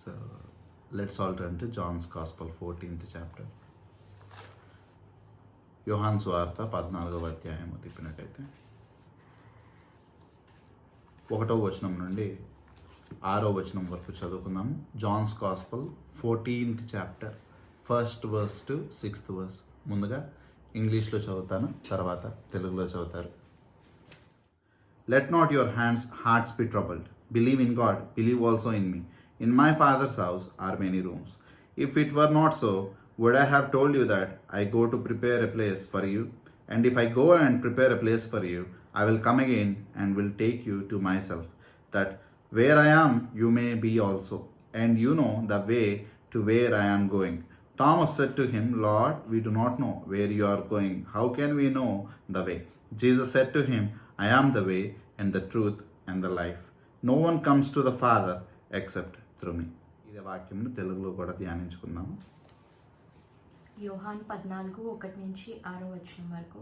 So let's all turn to John's Gospel, 14th chapter. యోహాను సువార్త 14వ అధ్యాయము తిప్పినట్టయితే 1వ వచనం నుండి 6వ వచనం వరకు చదువుకుందాము. John's gospel 14th chapter 1st verse to 6th verse. ముందుగా ఇంగ్లీష్లో చదువుతాను, తర్వాత తెలుగులో చదువుతారు. Let not your hearts be troubled. Believe in God, believe also in me. In my Father's house are many rooms. If it were not so, would I have told you that I go to prepare a place for you? And if I go and prepare a place for you, I will come again and will take you to myself, that where I am, you may be also. And you know the way to where I am going. Thomas said to him, Lord, we do not know where you are going. How can we know the way? Jesus said to him, I am the way and the truth and the life. No one comes to the Father except through me. ఇదే వాక్యమును తెలుగులో కూడా ధ్యానించుకుందాము. యోహాను 14:1-6 వరకు.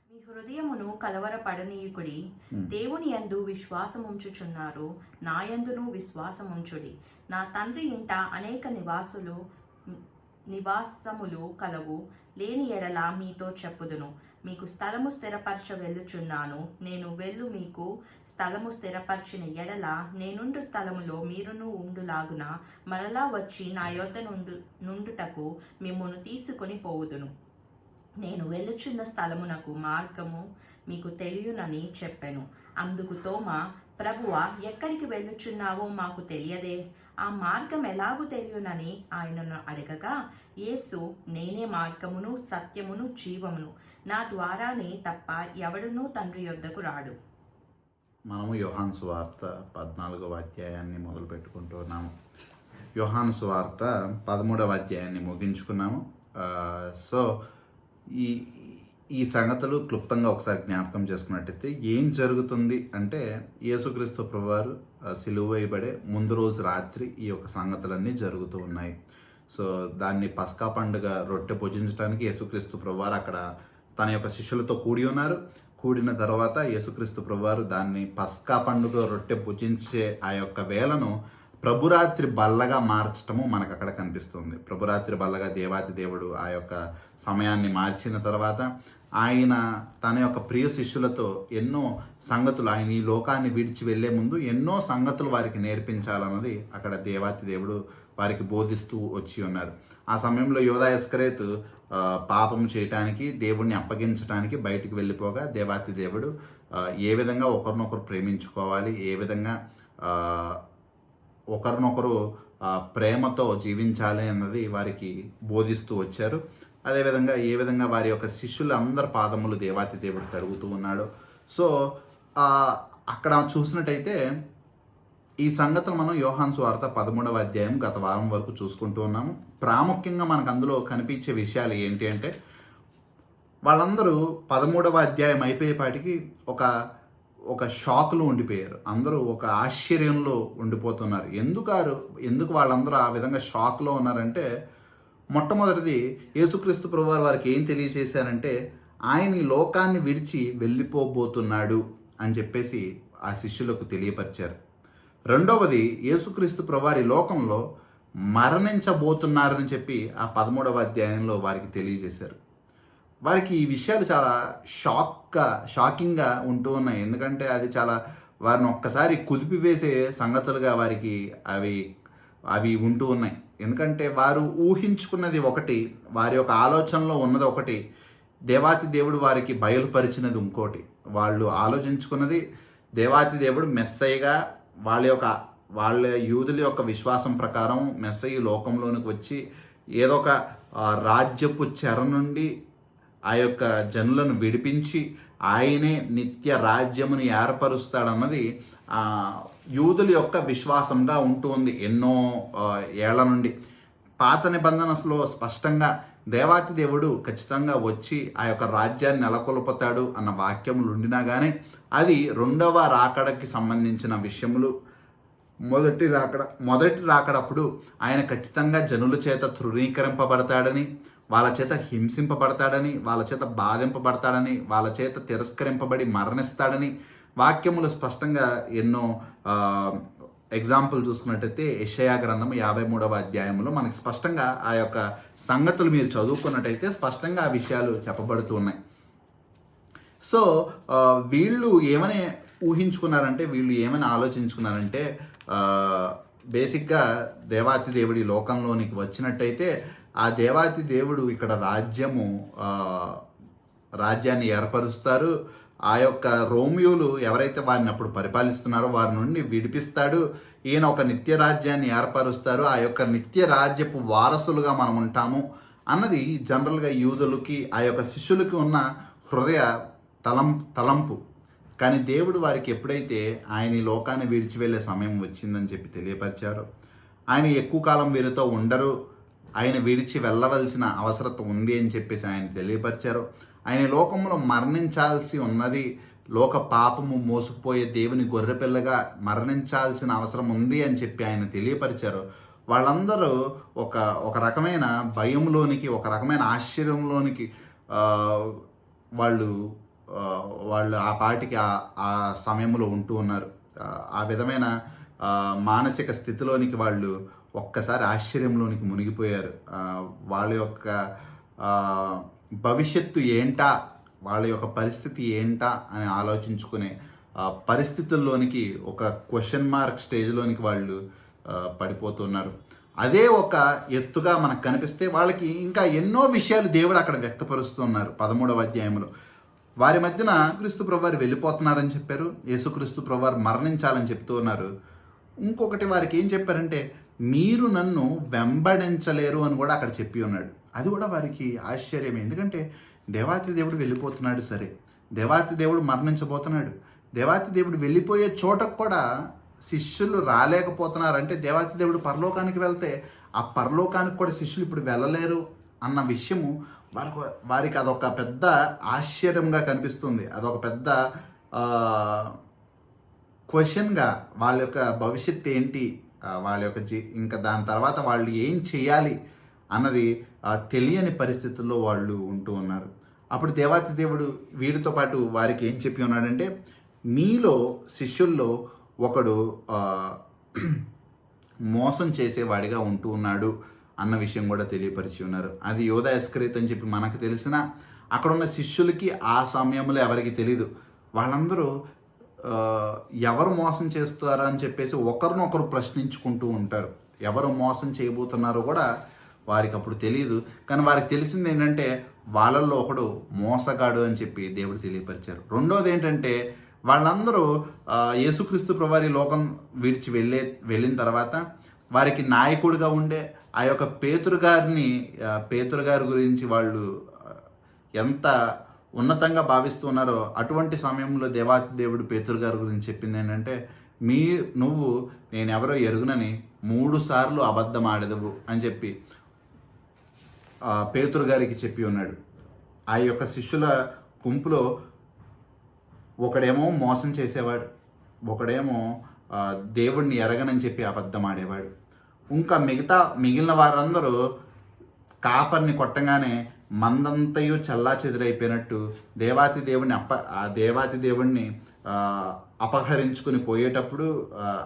మీ హృదయమును కలవరపడనీయుకుడి, దేవుని యందు విశ్వాసముంచుచున్నారు, నా యందును విశ్వాసముంచుడి. నా తండ్రి ఇంట అనేక నివాసములు కలవు, లేని ఎడల మీతో చెప్పుదును. మీకు స్థలము స్థిరపరచ వెళ్ళుచున్నాను. నేను వెళ్ళు మీకు స్థలము స్థిరపరచిన ఎడల నేనుండు స్థలములో మీరును ఉండులాగున మరలా వచ్చి నా యొద్ద నుండుటకు మిమ్మును తీసుకొని పోవుదును. నేను వెళ్ళుచున్న స్థలమునకు మార్గము మీకు తెలియనని చెప్పెను. అందుకు తోమా, ప్రభువా, ఎక్కడికి వెళ్ళుచున్నావో మాకు తెలియదే, ఆ మార్గం ఎలాగూ తెలియనని ఆయనను అడగగా, యేసు, నేనే మార్గమును సత్యమును జీవమును, నా ద్వారానే తప్ప ఎవడునూ తండ్రి యొద్దకు రాడు. మనము యోహాను సువార్త 14వ అధ్యాయాన్ని మొదలు పెట్టుకుంటున్నాము. యోహాను సువార్త 13వ అధ్యాయాన్ని ముగించుకున్నాము. సో ఈ సంగతులు క్లుప్తంగా ఒకసారి జ్ఞాపకం చేసుకున్నట్టయితే ఏం జరుగుతుంది అంటే, యేసుక్రీస్తు ప్రభువారు సిలువ వేయబడే ముందు రోజు రాత్రి ఈ యొక్క సంగతులన్నీ జరుగుతూ ఉన్నాయి. సో దాన్ని పస్కా పండుగ రొట్టె భుజించడానికి యేసుక్రీస్తు ప్రభువారు అక్కడ తన యొక్క శిష్యులతో కూడి ఉన్నారు. కూడిన తర్వాత యేసుక్రీస్తు ప్రభువారు దాన్ని పస్కా పండుగ రొట్టె భుజించే ఆ యొక్క వేళను ప్రభురాత్రి బల్లగా మార్చటము మనకు అక్కడ కనిపిస్తుంది. ప్రభురాత్రి బల్లగా దేవాతి దేవుడు ఆ యొక్క సమయాన్ని మార్చిన తర్వాత ఆయన తన యొక్క ప్రియ శిష్యులతో ఎన్నో సంగతులు, ఆయన ఈ లోకాన్ని విడిచి వెళ్లే ముందు ఎన్నో సంగతులు వారికి నేర్పించాలన్నది అక్కడ దేవాతి దేవుడు వారికి బోధిస్తూ వచ్చి ఉన్నారు. ఆ సమయంలో యోధా ఇస్కరేతు పాపం చేయటానికి, దేవుణ్ణి అప్పగించడానికి బయటికి వెళ్ళిపోగా దేవాతి దేవుడు ఏ విధంగా ఒకరినొకరు ప్రేమించుకోవాలి, ఏ విధంగా ఒకరినొకరు ప్రేమతో జీవించాలి అన్నది వారికి బోధిస్తూ వచ్చారు. అదేవిధంగా ఏ విధంగా వారి యొక్క శిష్యులందరి పాదములు దేవాతి దేవుడు తరుగుతూ ఉన్నాడు. సో అక్కడ చూసినట్టయితే ఈ సంగతులు మనం యోహాను సువార్త 13వ అధ్యాయం గత వారం వరకు చూసుకుంటూ ఉన్నాము. ప్రాముఖ్యంగా మనకు అందులో కనిపించే విషయాలు ఏంటి అంటే, వాళ్ళందరూ 13వ అధ్యాయం అయిపోయేపాటికి ఒక షాక్లో ఉండిపోయారు. అందరూ ఒక ఆశ్చర్యంలో ఉండిపోతున్నారు. ఎందుకు వాళ్ళందరూ ఆ విధంగా షాక్లో ఉన్నారంటే, మొట్టమొదటిది యేసుక్రీస్తు ప్రభువారు వారికి ఏం తెలియజేశారంటే, ఆయన ఈ లోకాన్ని విడిచి వెళ్ళిపోబోతున్నాడు అని చెప్పేసి ఆ శిష్యులకు తెలియపరిచారు. రెండవది, యేసుక్రీస్తు ప్రభువారు ఈ లోకంలో మరణించబోతున్నారని చెప్పి ఆ 13వ అధ్యాయంలో వారికి తెలియజేశారు. వారికి ఈ విషయాలు చాలా షాకింగ్గా ఉంటూ ఉన్నాయి. ఎందుకంటే అది చాలా వారిని ఒక్కసారి కుదిపివేసే సంగతులుగా వారికి అవి ఉంటూ ఉన్నాయి. ఎందుకంటే వారు ఊహించుకున్నది ఒకటి, వారి యొక్క ఆలోచనలో ఉన్నది ఒకటి, దేవాతి దేవుడు వారికి బయలుపరిచినది ఇంకోటి. వాళ్ళు ఆలోచించుకున్నది దేవాతి దేవుడు మెస్సయ్యగా వాళ్ళ యూదుల యొక్క విశ్వాసం ప్రకారం మెస్సయ్య లోకంలోనికి వచ్చి ఏదో ఒక రాజ్యపు చెర నుండి ఆ యొక్క జనులను విడిపించి ఆయనే నిత్య రాజ్యమును ఏర్పరుస్తాడన్నది యూదుల యొక్క విశ్వాసంగా ఉంటుంది ఎన్నో ఏళ్ల నుండి. పాత నిబంధనలో స్పష్టంగా దేవాతి దేవుడు ఖచ్చితంగా వచ్చి ఆ యొక్క రాజ్యాన్ని నెలకొల్పుతాడు అన్న వాక్యములు ఉండినా కానీ అది రెండవ రాకడకి సంబంధించిన విషయములు. మొదటి రాకడప్పుడు ఆయన ఖచ్చితంగా జనుల చేత తృణీకరింపబడతాడని, వాళ్ళ చేత హింసింపబడతాడని, వాళ్ళ చేత బాధింపబడతాడని, వాళ్ళ చేత తిరస్కరింపబడి మరణిస్తాడని వాక్యములు స్పష్టంగా ఎన్నో ఎగ్జాంపుల్ చూసుకున్నట్టయితే యెషయా గ్రంథం 53వ అధ్యాయంలో మనకి స్పష్టంగా ఆ యొక్క సంగతులు మీరు చదువుకున్నట్టయితే స్పష్టంగా ఆ విషయాలు చెప్పబడుతూ ఉన్నాయి. సో వీళ్ళు ఏమని ఊహించుకున్నారంటే, వీళ్ళు ఏమని ఆలోచించుకున్నారంటే, బేసిక్గా దేవాతి దేవుడి లోకంలోనికి వచ్చినట్టయితే ఆ దేవాతి దేవుడు ఇక్కడ రాజ్యాన్ని ఏర్పరుస్తారు. ఆ యొక్క రోమియోలు ఎవరైతే వారిని అప్పుడు పరిపాలిస్తున్నారో వారి నుండి విడిపిస్తాడు. ఈయన ఒక నిత్య రాజ్యాన్ని ఏర్పరుస్తారు. ఆ యొక్క నిత్య రాజ్యపు వారసులుగా మనం ఉంటాము అన్నది జనరల్గా యూదులకి, ఆ యొక్క శిష్యులకి ఉన్న హృదయ తలంపు. కానీ దేవుడు వారికి ఎప్పుడైతే ఆయన ఈ లోకాన్ని విడిచి వెళ్ళే సమయం వచ్చిందని చెప్పి తెలియపరిచారో, ఆయన ఎక్కువ కాలం వీరితో ఉండరు, ఆయన విడిచి వెళ్ళవలసిన అవసరం ఉంది అని చెప్పేసి ఆయన తెలియపరిచారు. ఆయన లోకంలో మరణించాల్సి ఉన్నది, లోక పాపము మోసుకుపోయే దేవుని గొర్రెపిల్లగా మరణించాల్సిన అవసరం ఉంది అని చెప్పి ఆయన తెలియపరిచారు. వాళ్ళందరూ ఒక రకమైన భయంలోనికి, ఒక రకమైన ఆశ్చర్యంలోనికి వాళ్ళు ఆ పాటికి ఆ సమయంలో ఉంటూ ఉన్నారు. ఆ విధమైన మానసిక స్థితిలోనికి వాళ్ళు ఒక్కసారి ఆశ్చర్యంలోనికి మునిగిపోయారు. వాళ్ళ యొక్క భవిష్యత్తు ఏంటా, వాళ్ళ యొక్క పరిస్థితి ఏంటా అని ఆలోచించుకునే పరిస్థితుల్లోనికి, ఒక క్వశ్చన్ మార్క్ స్టేజ్లోనికి వాళ్ళు పడిపోతున్నారు. అదే ఒక ఎత్తుగా మనకు కనిపిస్తే వాళ్ళకి ఇంకా ఎన్నో విషయాలు దేవుడు అక్కడ వ్యక్తపరుస్తున్నారు. 13వ అధ్యాయంలో వారి మధ్యన యేసుక్రీస్తు ప్రభువారు వెళ్ళిపోతున్నారని చెప్పారు, యేసుక్రీస్తు ప్రభువారు మరణించాలని చెప్తూ ఉన్నారు. ఇంకొకటి వారికి ఏం చెప్పారంటే, మీరు నన్ను వెంబడించలేరు అని కూడా అక్కడ చెప్పి ఉన్నాడు. అది కూడా వారికి ఆశ్చర్యం. ఎందుకంటే దేవాతి దేవుడు వెళ్ళిపోతున్నాడు, సరే, దేవాతి దేవుడు మరణించబోతున్నాడు, దేవాతి దేవుడు వెళ్ళిపోయే చోటకు కూడా శిష్యులు రాలేకపోతున్నారంటే, దేవాతి దేవుడు పరలోకానికి వెళ్తే ఆ పరలోకానికి కూడా శిష్యులు ఇప్పుడు వెళ్ళలేరు అన్న విషయము వారికి అదొక పెద్ద ఆశ్చర్యంగా కనిపిస్తుంది. అదొక పెద్ద క్వశ్చన్గా, వాళ్ళ యొక్క భవిష్యత్తు ఏంటి, వాళ్ళ యొక్క ఇంకా దాని తర్వాత వాళ్ళు ఏం చేయాలి అన్నది తెలియని పరిస్థితుల్లో వాళ్ళు ఉంటూ ఉన్నారు. అప్పుడు దేవాతి దేవుడు వీరితో పాటు వారికి ఏం చెప్పి ఉన్నాడంటే, మీలో శిష్యుల్లో ఒకడు మోసం చేసేవాడిగా ఉంటూ ఉన్నాడు అన్న విషయం కూడా తెలియపరిచి ఉన్నారు. అది యోధా ఇస్కరియోతు అని చెప్పి మనకు తెలిసిన, అక్కడ ఉన్న శిష్యులకి ఆ సమయంలో ఎవరికి తెలీదు. వాళ్ళందరూ ఎవరు మోసం చేస్తారా అని చెప్పేసి ఒకరినొకరు ప్రశ్నించుకుంటూ ఉంటారు. ఎవరు మోసం చేయబోతున్నారో కూడా వారికి అప్పుడు తెలియదు. కానీ వారికి తెలిసింది ఏంటంటే, వాళ్ళల్లో ఒకడు మోసగాడు అని చెప్పి దేవుడు తెలియపరిచారు. రెండోది ఏంటంటే, వాళ్ళందరూ యేసుక్రీస్తు ప్రభువారి లోకం విడిచి వెళ్ళిన తర్వాత వారికి నాయకుడిగా ఉండే ఆ యొక్క పేతురు గారి గురించి వాళ్ళు ఎంత ఉన్నతంగా భావిస్తున్నారో, అటువంటి సమయంలో దేవాతి దేవుడు పేతురు గారి గురించి చెప్పింది ఏంటంటే, నువ్వు నేనెవరో ఎరుగునని 3 సార్లు అబద్ధం ఆడెదవు అని చెప్పి పేతురు గారికి చెప్పి ఉన్నాడు. ఆ యొక్క శిష్యుల గుంపులో ఒకడేమో మోసం చేసేవాడు, ఒకడేమో దేవుడిని ఎరగనని చెప్పి అబద్ధం ఆడేవాడు. ఇంకా మిగిలిన వారందరూ కాపర్ని కొట్టగానే మందంతయు చల్లా చెదిరైపోయినట్టు దేవాతి దేవుడిని అపహరించుకుని పోయేటప్పుడు,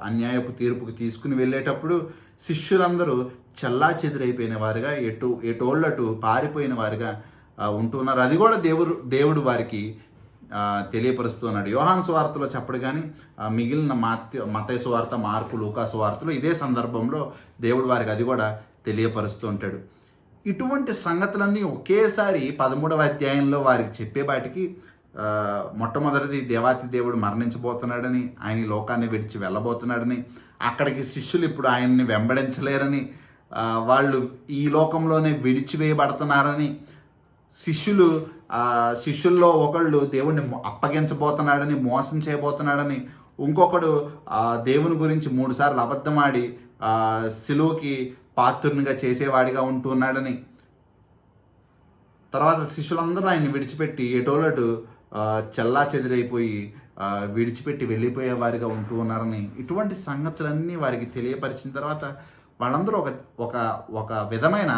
అన్యాయపు తీర్పుకి తీసుకుని వెళ్ళేటప్పుడు శిష్యులందరూ చల్లా చెదిరైపోయిన వారుగా, ఎటోళ్ళటు పారిపోయిన వారుగా ఉంటున్నారు. అది కూడా దేవుడు వారికి తెలియపరుస్తున్నాడు. యోహాను సువార్తలో చెప్పడు, కానీ మిగిలిన మత్తయి సువార్త, మార్కు, లూకా సువార్తలో ఇదే సందర్భంలో దేవుడు వారికి అది కూడా తెలియపరుస్తూ ఉంటాడు. ఇటువంటి సంగతులన్నీ ఒకేసారి 13వ అధ్యాయంలో వారికి చెప్పేబాటికి, మొట్టమొదటిది దేవాతి దేవుడు మరణించబోతున్నాడని, ఆయన ఈ లోకాన్ని విడిచి వెళ్ళబోతున్నాడని, అక్కడికి శిష్యులు ఇప్పుడు ఆయన్ని వెంబడించలేరని, వాళ్ళు ఈ లోకంలోనే విడిచివేయబడుతున్నారని, శిష్యుల్లో ఒకళ్ళు దేవుణ్ణి అప్పగించబోతున్నాడని, మోసం చేయబోతున్నాడని, ఇంకొకడు దేవుని గురించి 3 సార్లు అబద్ధమాడి సిలువకి పాత్రునిగా చేసేవాడిగా ఉంటున్నాడని, తర్వాత శిష్యులందరూ ఆయన్ని విడిచిపెట్టి ఎటోలటు చల్లా చెదిరైపోయి విడిచిపెట్టి వెళ్ళిపోయేవారిగా ఉంటూ ఉన్నారని, ఇటువంటి సంగతులన్నీ వారికి తెలియపరిచిన తర్వాత వాళ్ళందరూ ఒక విధమైన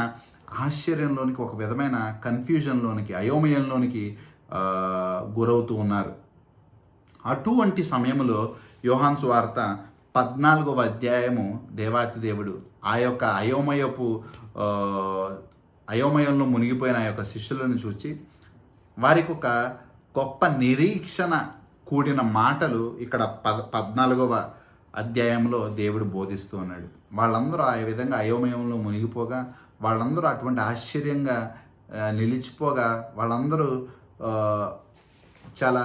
ఆశ్చర్యంలోనికి, ఒక విధమైన కన్ఫ్యూజన్లోనికి, అయోమయంలోనికి గురవుతూ ఉన్నారు. అటువంటి సమయంలో యోహాను సువార్త 14వ అధ్యాయము దేవాతి దేవుడు ఆ యొక్క అయోమయంలో మునిగిపోయిన ఆ యొక్క శిష్యులను చూచి వారికి ఒక గొప్ప నిరీక్షణ కూడిన మాటలు ఇక్కడ 14వ అధ్యాయంలో దేవుడు బోధిస్తూ ఉన్నాడు. వాళ్ళందరూ ఆ విధంగా అయోమయంలో మునిగిపోగా, వాళ్ళందరూ అటువంటి ఆశ్చర్యంగా నిలిచిపోగా, వాళ్ళందరూ చాలా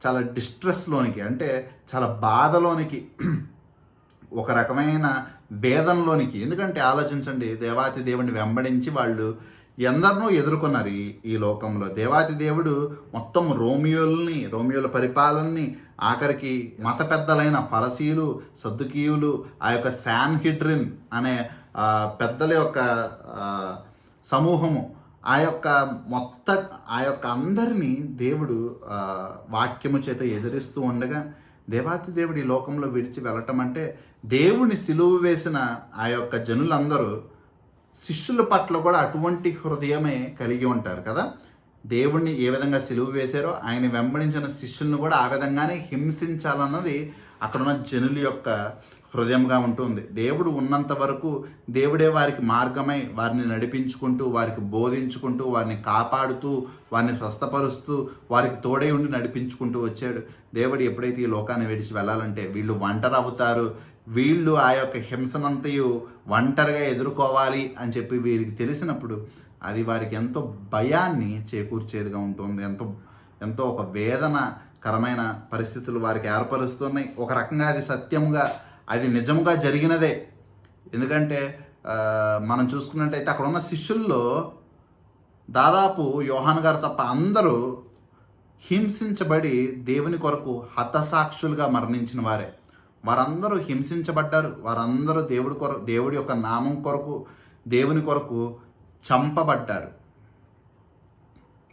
చాలా డిస్ట్రెస్లోనికి, అంటే చాలా బాధలోనికి, ఒక రకమైన భేదంలోనికి. ఎందుకంటే ఆలోచించండి, దేవాతి దేవుడిని వెంబడించి వాళ్ళు ఎందరినో ఎదుర్కొన్నారు ఈ లోకంలో. దేవాతి దేవుడు మొత్తం రోమియోల పరిపాలనని, ఆఖరికి మత పెద్దలైన ఫరసీలు, సద్దుకీయులు, ఆ యొక్క శాన్హిడ్రిన్ అనే పెద్దల యొక్క సమూహము, ఆ యొక్క అందరినీ దేవుడు వాక్యము చేత ఎదిరిస్తూ ఉండగా, దేవాతి దేవుడు ఈ లోకంలో విడిచి వెళ్ళటం అంటే, దేవుని సిలువ వేసిన ఆ యొక్క జనులందరూ శిష్యుల పట్ల కూడా అటువంటి హృదయమే కలిగి ఉంటారు కదా. దేవుణ్ణి ఏ విధంగా సిలువ వేశారో ఆయన వెంబడించిన శిష్యులను కూడా ఆ విధంగానే హింసించాలన్నది అక్కడున్న జనుల యొక్క హృదయంగా ఉంటుంది. దేవుడు ఉన్నంత వరకు దేవుడే వారికి మార్గమై వారిని నడిపించుకుంటూ, వారికి బోధించుకుంటూ, వారిని కాపాడుతూ, వారిని స్వస్థపరుస్తూ, వారికి తోడై ఉండి నడిపించుకుంటూ వచ్చాడు. దేవుడు ఎప్పుడైతే ఈ లోకాన్ని విడిచి వెళ్ళాలంటే వీళ్ళు ఒంటరి అవుతారు, వీళ్ళు ఆ యొక్క హింసనంతయు ఒంటరిగా ఎదుర్కోవాలి అని చెప్పి వీరికి తెలిసినప్పుడు అది వారికి ఎంతో భయాన్ని చేకూర్చేదిగా ఉంటుంది. ఎంతో ఒక వేదనకరమైన పరిస్థితులు వారికి ఏర్పరుస్తున్నాయి. ఒక రకంగా అది సత్యముగా, అది నిజముగా జరిగినదే. ఎందుకంటే మనం చూసుకున్నట్టయితే అక్కడ ఉన్న శిష్యుల్లో దాదాపు యోహాను గారు తప్ప అందరూ హింసించబడి దేవుని కొరకు హతసాక్షులుగా మరణించిన వారే. వారందరూ హింసించబడ్డారు. వారందరూ దేవుడి యొక్క నామం కొరకు, దేవుని కొరకు చంపబడ్డారు.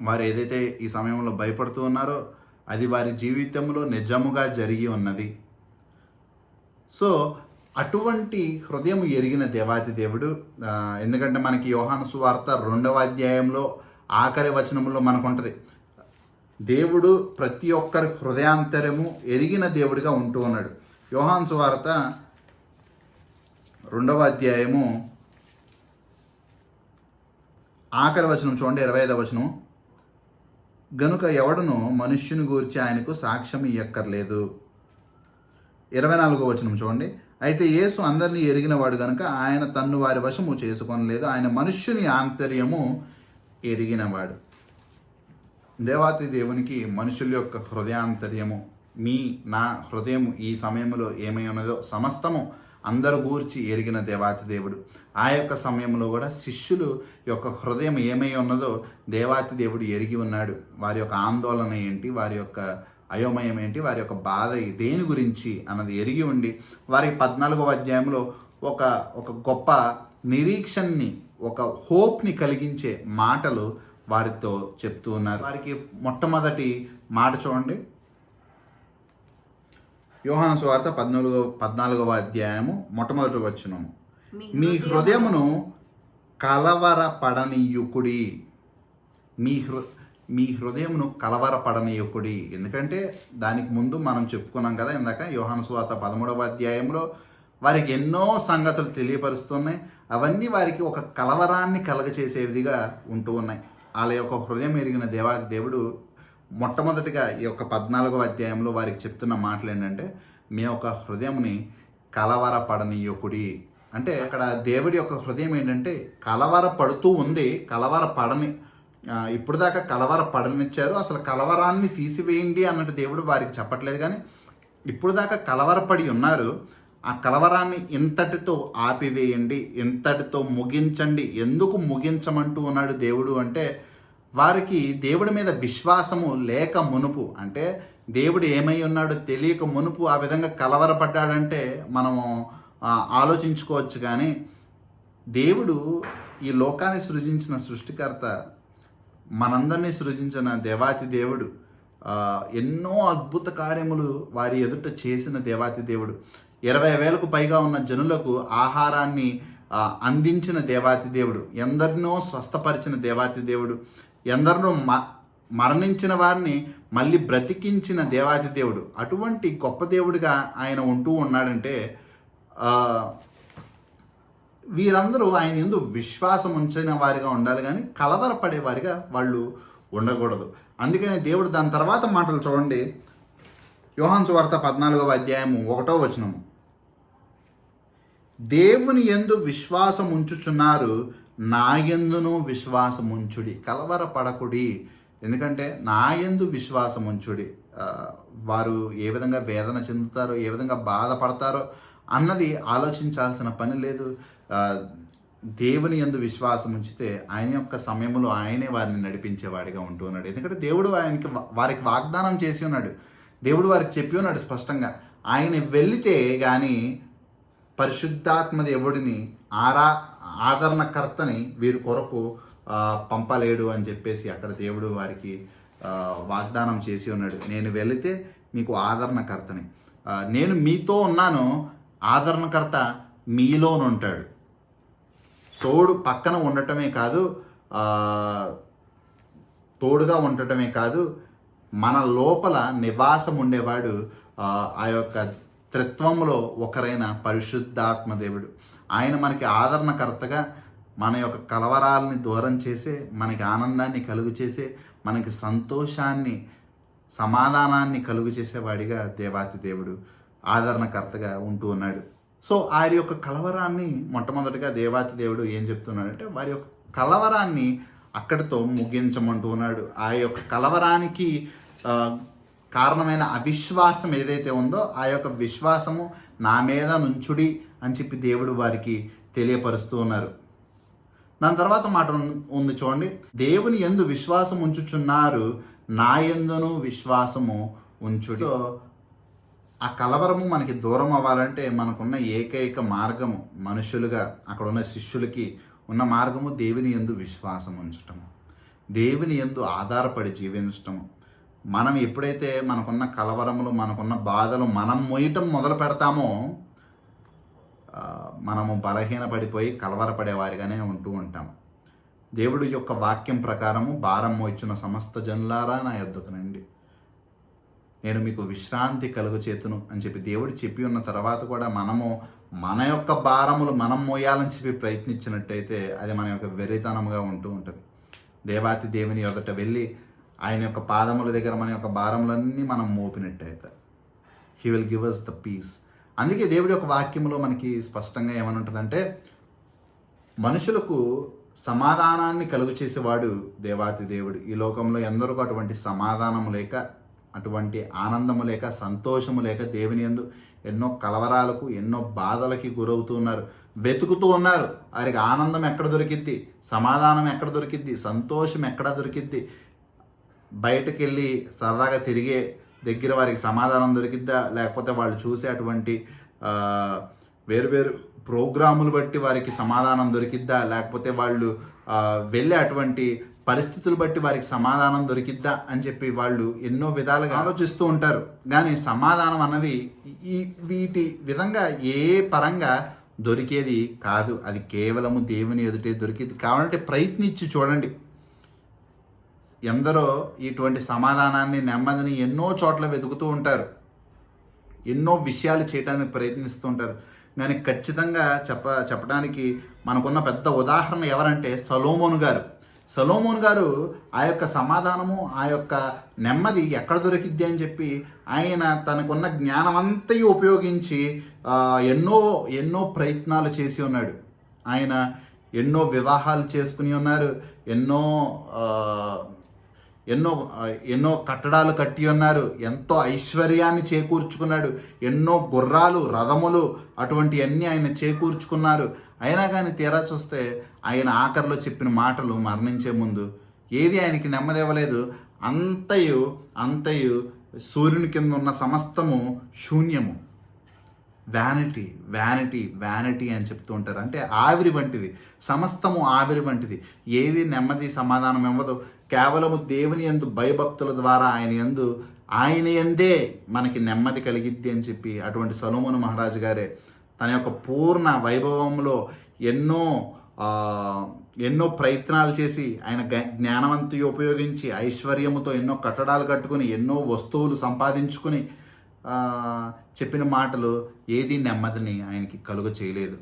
వారు ఏదైతే ఈ సమయంలో భయపడుతూ ఉన్నారో అది వారి జీవితంలో నిజముగా జరిగి ఉన్నది. సో అటువంటి హృదయం ఎరిగిన దేవాతి దేవుడు, ఎందుకంటే మనకి యోహాను సువార్త 2వ అధ్యాయంలో ఆఖరి వచనంలో మనకు ఉంటుంది, దేవుడు ప్రతి ఒక్కరి హృదయాంతరము ఎరిగిన దేవుడిగా ఉంటూ ఉన్నాడు. యోహాను సువార్త 2వ అధ్యాయము ఆఖరి వచనం చూడండి, 25వ వచనం. గనుక ఎవడును మనుష్యుని గూర్చి ఆయనకు సాక్ష్యం ఇయ్యక్కర్లేదు. 24వ వచనం చూడండి. అయితే యేసు అందరినీ ఎరిగినవాడు గనుక ఆయన తన్ను వారి వశము చేసుకొనలేదు, ఆయన మనుష్యుని ఆంతర్యము ఎరిగినవాడు. దేవాతి దేవునికి మనుషుల యొక్క హృదయాంతర్యము, నా హృదయము ఈ సమయంలో ఏమై ఉన్నదో సమస్తము అందరు గూర్చి ఎరిగిన దేవాతి దేవుడు. ఆ యొక్క సమయంలో కూడా శిష్యులు యొక్క హృదయం ఏమై ఉన్నదో దేవాతి దేవుడు ఎరిగి ఉన్నాడు. వారి యొక్క ఆందోళన ఏంటి, వారి యొక్క అయోమయం ఏంటి, వారి యొక్క బాధ దేని గురించి అన్నది ఎరిగి ఉండి వారికి 14వ అధ్యాయంలో ఒక గొప్ప నిరీక్షణని, ఒక హోప్ని కలిగించే మాటలు వారితో చెప్తూ ఉన్నారు. వారికి మొట్టమొదటి మాట చూడండి, యోహాను సువార్త 14వ అధ్యాయము మొట్టమొదటి వచనము. మీ హృదయమును కలవరపడనీయుకుడి. మీ హృదయమును కలవరపడనీయుకుడి. ఎందుకంటే దానికి ముందు మనం చెప్పుకున్నాం కదా ఇందాక, యోహాను సువార్త 13వ అధ్యాయంలో వారికి ఎన్నో సంగతులు తెలియపరుస్తున్నాయి. అవన్నీ వారికి ఒక కలవరాన్ని కలగచేసేవిగా ఉంటూ ఉన్నాయి. వాళ్ళ యొక్క హృదయం ఎరిగిన దేవాది దేవుడు మొట్టమొదటిగా ఈ యొక్క 14వ అధ్యాయంలో వారికి చెప్తున్న మాటలు ఏంటంటే, మీ యొక్క హృదయంని కలవరపడనీయకుడి. అంటే అక్కడ దేవుడి యొక్క హృదయం ఏంటంటే కలవరపడుతూ ఉంది, ఇప్పుడు దాకా కలవరపడనిచ్చారు, అసలు కలవరాన్ని తీసివేయండి అన్నట్టు దేవుడు వారికి చెప్పట్లేదు. కానీ ఇప్పుడు దాకా కలవరపడి ఉన్నారు, ఆ కలవరాన్ని ఇంతటితో ఆపివేయండి, ఇంతటితో ముగించండి. ఎందుకు ముగించమంటూ ఉన్నాడు దేవుడు అంటే, వారికి దేవుడి మీద విశ్వాసము లేక మునుపు, అంటే దేవుడు ఏమై ఉన్నాడో తెలియక మునుపు ఆ విధంగా కలవరపడ్డాడంటే మనము ఆలోచించుకోవచ్చు. కానీ దేవుడు ఈ లోకాన్ని సృజించిన సృష్టికర్త, మనందరినీ సృజించిన దేవాతి దేవుడు, ఎన్నో అద్భుత కార్యములు వారి ఎదుట చేసిన దేవాతి దేవుడు, 20,000కు పైగా ఉన్న జనులకు ఆహారాన్ని అందించిన దేవాతి దేవుడు, ఎందరినో స్వస్థపరిచిన దేవాతి దేవుడు, ఎందరినో మరణించిన వారిని మళ్ళీ బ్రతికించిన దేవాది దేవుడు. అటువంటి గొప్ప దేవుడిగా ఆయన ఉంటూ ఉన్నాడంటే వీరందరూ ఆయన యందు విశ్వాసం ఉంచిన వారిగా ఉండాలి, కానీ కలవరపడే వారిగా వాళ్ళు ఉండకూడదు. అందుకని దేవుడు దాని తర్వాత మాటలు చూడండి. యోహాను సువార్త 14వ అధ్యాయము 1వ వచనము. దేవుని యందు విశ్వాసం ఉంచుచున్నారు, నా యందును విశ్వాసం ఉంచుడి, కలవరపడకుడి. ఎందుకంటే నా యందు విశ్వాసం ఉంచుడి. వారు ఏ విధంగా వేదన చెందుతారో, ఏ విధంగా బాధపడతారో అన్నది ఆలోచించాల్సిన పని లేదు. దేవుని యందు విశ్వాసం ఉంచితే ఆయన యొక్క సమయంలో ఆయనే వారిని నడిపించేవాడిగా ఉంటూ ఉన్నాడు. ఎందుకంటే దేవుడు వారికి వాగ్దానం చేసి ఉన్నాడు. దేవుడు వారికి చెప్పి ఉన్నాడు స్పష్టంగా, ఆయన వెళితే కానీ పరిశుద్ధాత్మ దేవుడిని ఆదరణకర్తని వీరి కొరకు పంపలేడు అని చెప్పేసి అక్కడ దేవుడు వారికి వాగ్దానం చేసి ఉన్నాడు. నేను వెళితే మీకు ఆదరణకర్తని, నేను మీతో ఉన్నాను, ఆదరణకర్త మీలోనుంటాడు. తోడు పక్కన ఉండటమే కాదు, తోడుగా ఉండటమే కాదు, మన లోపల నివాసం ఉండేవాడు ఆ యొక్క త్రిత్వంలో ఒకరైన పరిశుద్ధాత్మ దేవుడు. ఆయన మనకి ఆదరణకర్తగా మన యొక్క కలవరాలని దూరం చేసే, మనకి ఆనందాన్ని కలుగు చేసే, మనకి సంతోషాన్ని సమాధానాన్ని కలుగు చేసేవాడిగా దేవాతి దేవుడు ఆదరణకర్తగా ఉంటూ ఉన్నాడు. సో వారి యొక్క కలవరాన్ని మొట్టమొదటిగా దేవాతి దేవుడు ఏం చెప్తున్నాడంటే వారి యొక్క కలవరాన్ని అక్కడితో ముగించమంటూ ఉన్నాడు. ఆ యొక్క కలవరానికి కారణమైన అవిశ్వాసం ఏదైతే ఉందో ఆ యొక్క విశ్వాసము నా మీద నుంచుడి అని చెప్పి దేవుడు వారికి తెలియపరుస్తూ ఉన్నారు. దాని తర్వాత మాట ఉంది చూడండి. దేవుని యందు విశ్వాసం ఉంచుచున్నారు, నా యందును విశ్వాసము ఉంచుడి. సో ఆ కలవరము మనకి దూరం అవ్వాలంటే మనకున్న ఏకైక మార్గము, మనుషులుగా అక్కడ ఉన్న శిష్యులకి ఉన్న మార్గము దేవుని యందు విశ్వాసం ఉంచటము, దేవుని యందు ఆధారపడి జీవించటము. మనం ఎప్పుడైతే మనకున్న కలవరములు, మనకున్న బాధలు మనం మోయటం మొదలు పెడతామో మనము బలహీనపడిపోయి కలవరపడేవారిగానే ఉంటూ ఉంటాము. దేవుడి యొక్క వాక్యం ప్రకారము భారం మోయిచున్న సమస్త జనులారా నా యొద్దకు రండి, నేను మీకు విశ్రాంతి కలుగు చేతును అని చెప్పి దేవుడు చెప్పి ఉన్న తర్వాత కూడా మనము మన యొక్క భారములు మనం మోయాలని చెప్పి ప్రయత్నించినట్టయితే అది మన యొక్క వెర్రితనంగా ఉంటూ ఉంటుంది. దేవాతి దేవుని ఎదుట వెళ్ళి ఆయన యొక్క పాదముల దగ్గర మన యొక్క భారములన్నీ మనం మోపినట్టయితే he will give us the peace. అందుకే దేవుడి యొక్క వాక్యంలో మనకి స్పష్టంగా ఏమని ఉంటుందంటే, మనుషులకు సమాధానాన్ని కలుగు చేసేవాడు దేవాతి దేవుడు. ఈ లోకంలో ఎందరికో అటువంటి సమాధానము లేక, అటువంటి ఆనందము లేక, సంతోషము లేక దేవుని యందు ఎన్నో కలవరాలకు, ఎన్నో బాధలకి గురవుతూ ఉన్నారు, వెతుకుతూ ఉన్నారు. వారికి ఆనందం ఎక్కడ దొరికిద్ది, సమాధానం ఎక్కడ దొరికిద్ది, సంతోషం ఎక్కడ దొరికిద్ది, బయటకు వెళ్ళి సరదాగా తిరిగే దగ్గర వారికి సమాధానం దొరికిద్దా, లేకపోతే వాళ్ళు చూసే అటువంటి వేరువేరు ప్రోగ్రాములు బట్టి వారికి సమాధానం దొరికిద్దా, లేకపోతే వాళ్ళు వెళ్ళే అటువంటి పరిస్థితులు బట్టి వారికి సమాధానం దొరికిద్దా అని చెప్పి వాళ్ళు ఎన్నో విధాలుగా ఆలోచిస్తూ ఉంటారు. కానీ సమాధానం అన్నది వీటి విధంగా ఏ పరంగా దొరికేది కాదు, అది కేవలము దేవుని ఎదుటే దొరికేది. కావాలంటే ప్రయత్నించి చూడండి. ఎందరో ఇటువంటి సమాధానాన్ని, నెమ్మదిని ఎన్నో చోట్ల వెతుకుతూ ఉంటారు, ఎన్నో విషయాలు చేయడానికి ప్రయత్నిస్తూ ఉంటారు. కానీ ఖచ్చితంగా చెప్పడానికి మనకున్న పెద్ద ఉదాహరణ ఎవరంటే సొలొమోను గారు. సొలొమోను గారు ఆ యొక్క సమాధానము, ఆ యొక్క నెమ్మది ఎక్కడ దొరికిద్ది అని చెప్పి ఆయన తనకున్న జ్ఞానం అంతయు ఉపయోగించి ఎన్నో ఎన్నో ప్రయత్నాలు చేసి ఉన్నాడు. ఆయన ఎన్నో వివాహాలు చేసుకుని ఉన్నారు, ఎన్నో ఎన్నో ఎన్నో కట్టడాలు కట్టి ఉన్నారు, ఎంతో ఐశ్వర్యాన్ని చేకూర్చుకున్నాడు, ఎన్నో గుర్రాలు, రథములు అటువంటివన్నీ ఆయన చేకూర్చుకున్నారు. అయినా కానీ తీరా చూస్తే ఆయన ఆఖరిలో చెప్పిన మాటలు మరణించే ముందు ఏది ఆయనకి నెమ్మది ఇవ్వలేదు. అంతయు సూర్యుని కింద ఉన్న సమస్తము శూన్యము, వ్యానిటీ వ్యానిటీ వ్యానిటీ అని చెప్తూ ఉంటారు. అంటే ఆవిరి వంటిది, సమస్తము ఆవిరి వంటిది, ఏది నెమ్మది సమాధానం ఇవ్వదు. కేవలము దేవుని యందు భయభక్తుల ద్వారా ఆయన యందే మనకి నెమ్మది కలిగిద్ది అని చెప్పి అటువంటి సొలొమోను మహారాజు గారే తన యొక్క పూర్ణ వైభవంలో ఎన్నో ఎన్నో ప్రయత్నాలు చేసి ఆయన జ్ఞానవంతి ఉపయోగించి ఐశ్వర్యముతో ఎన్నో కట్టడాలు కట్టుకుని ఎన్నో వస్తువులు సంపాదించుకుని చెప్పిన మాటలు ఏది నెమ్మదిని ఆయనకి కలుగ చేయలేదు.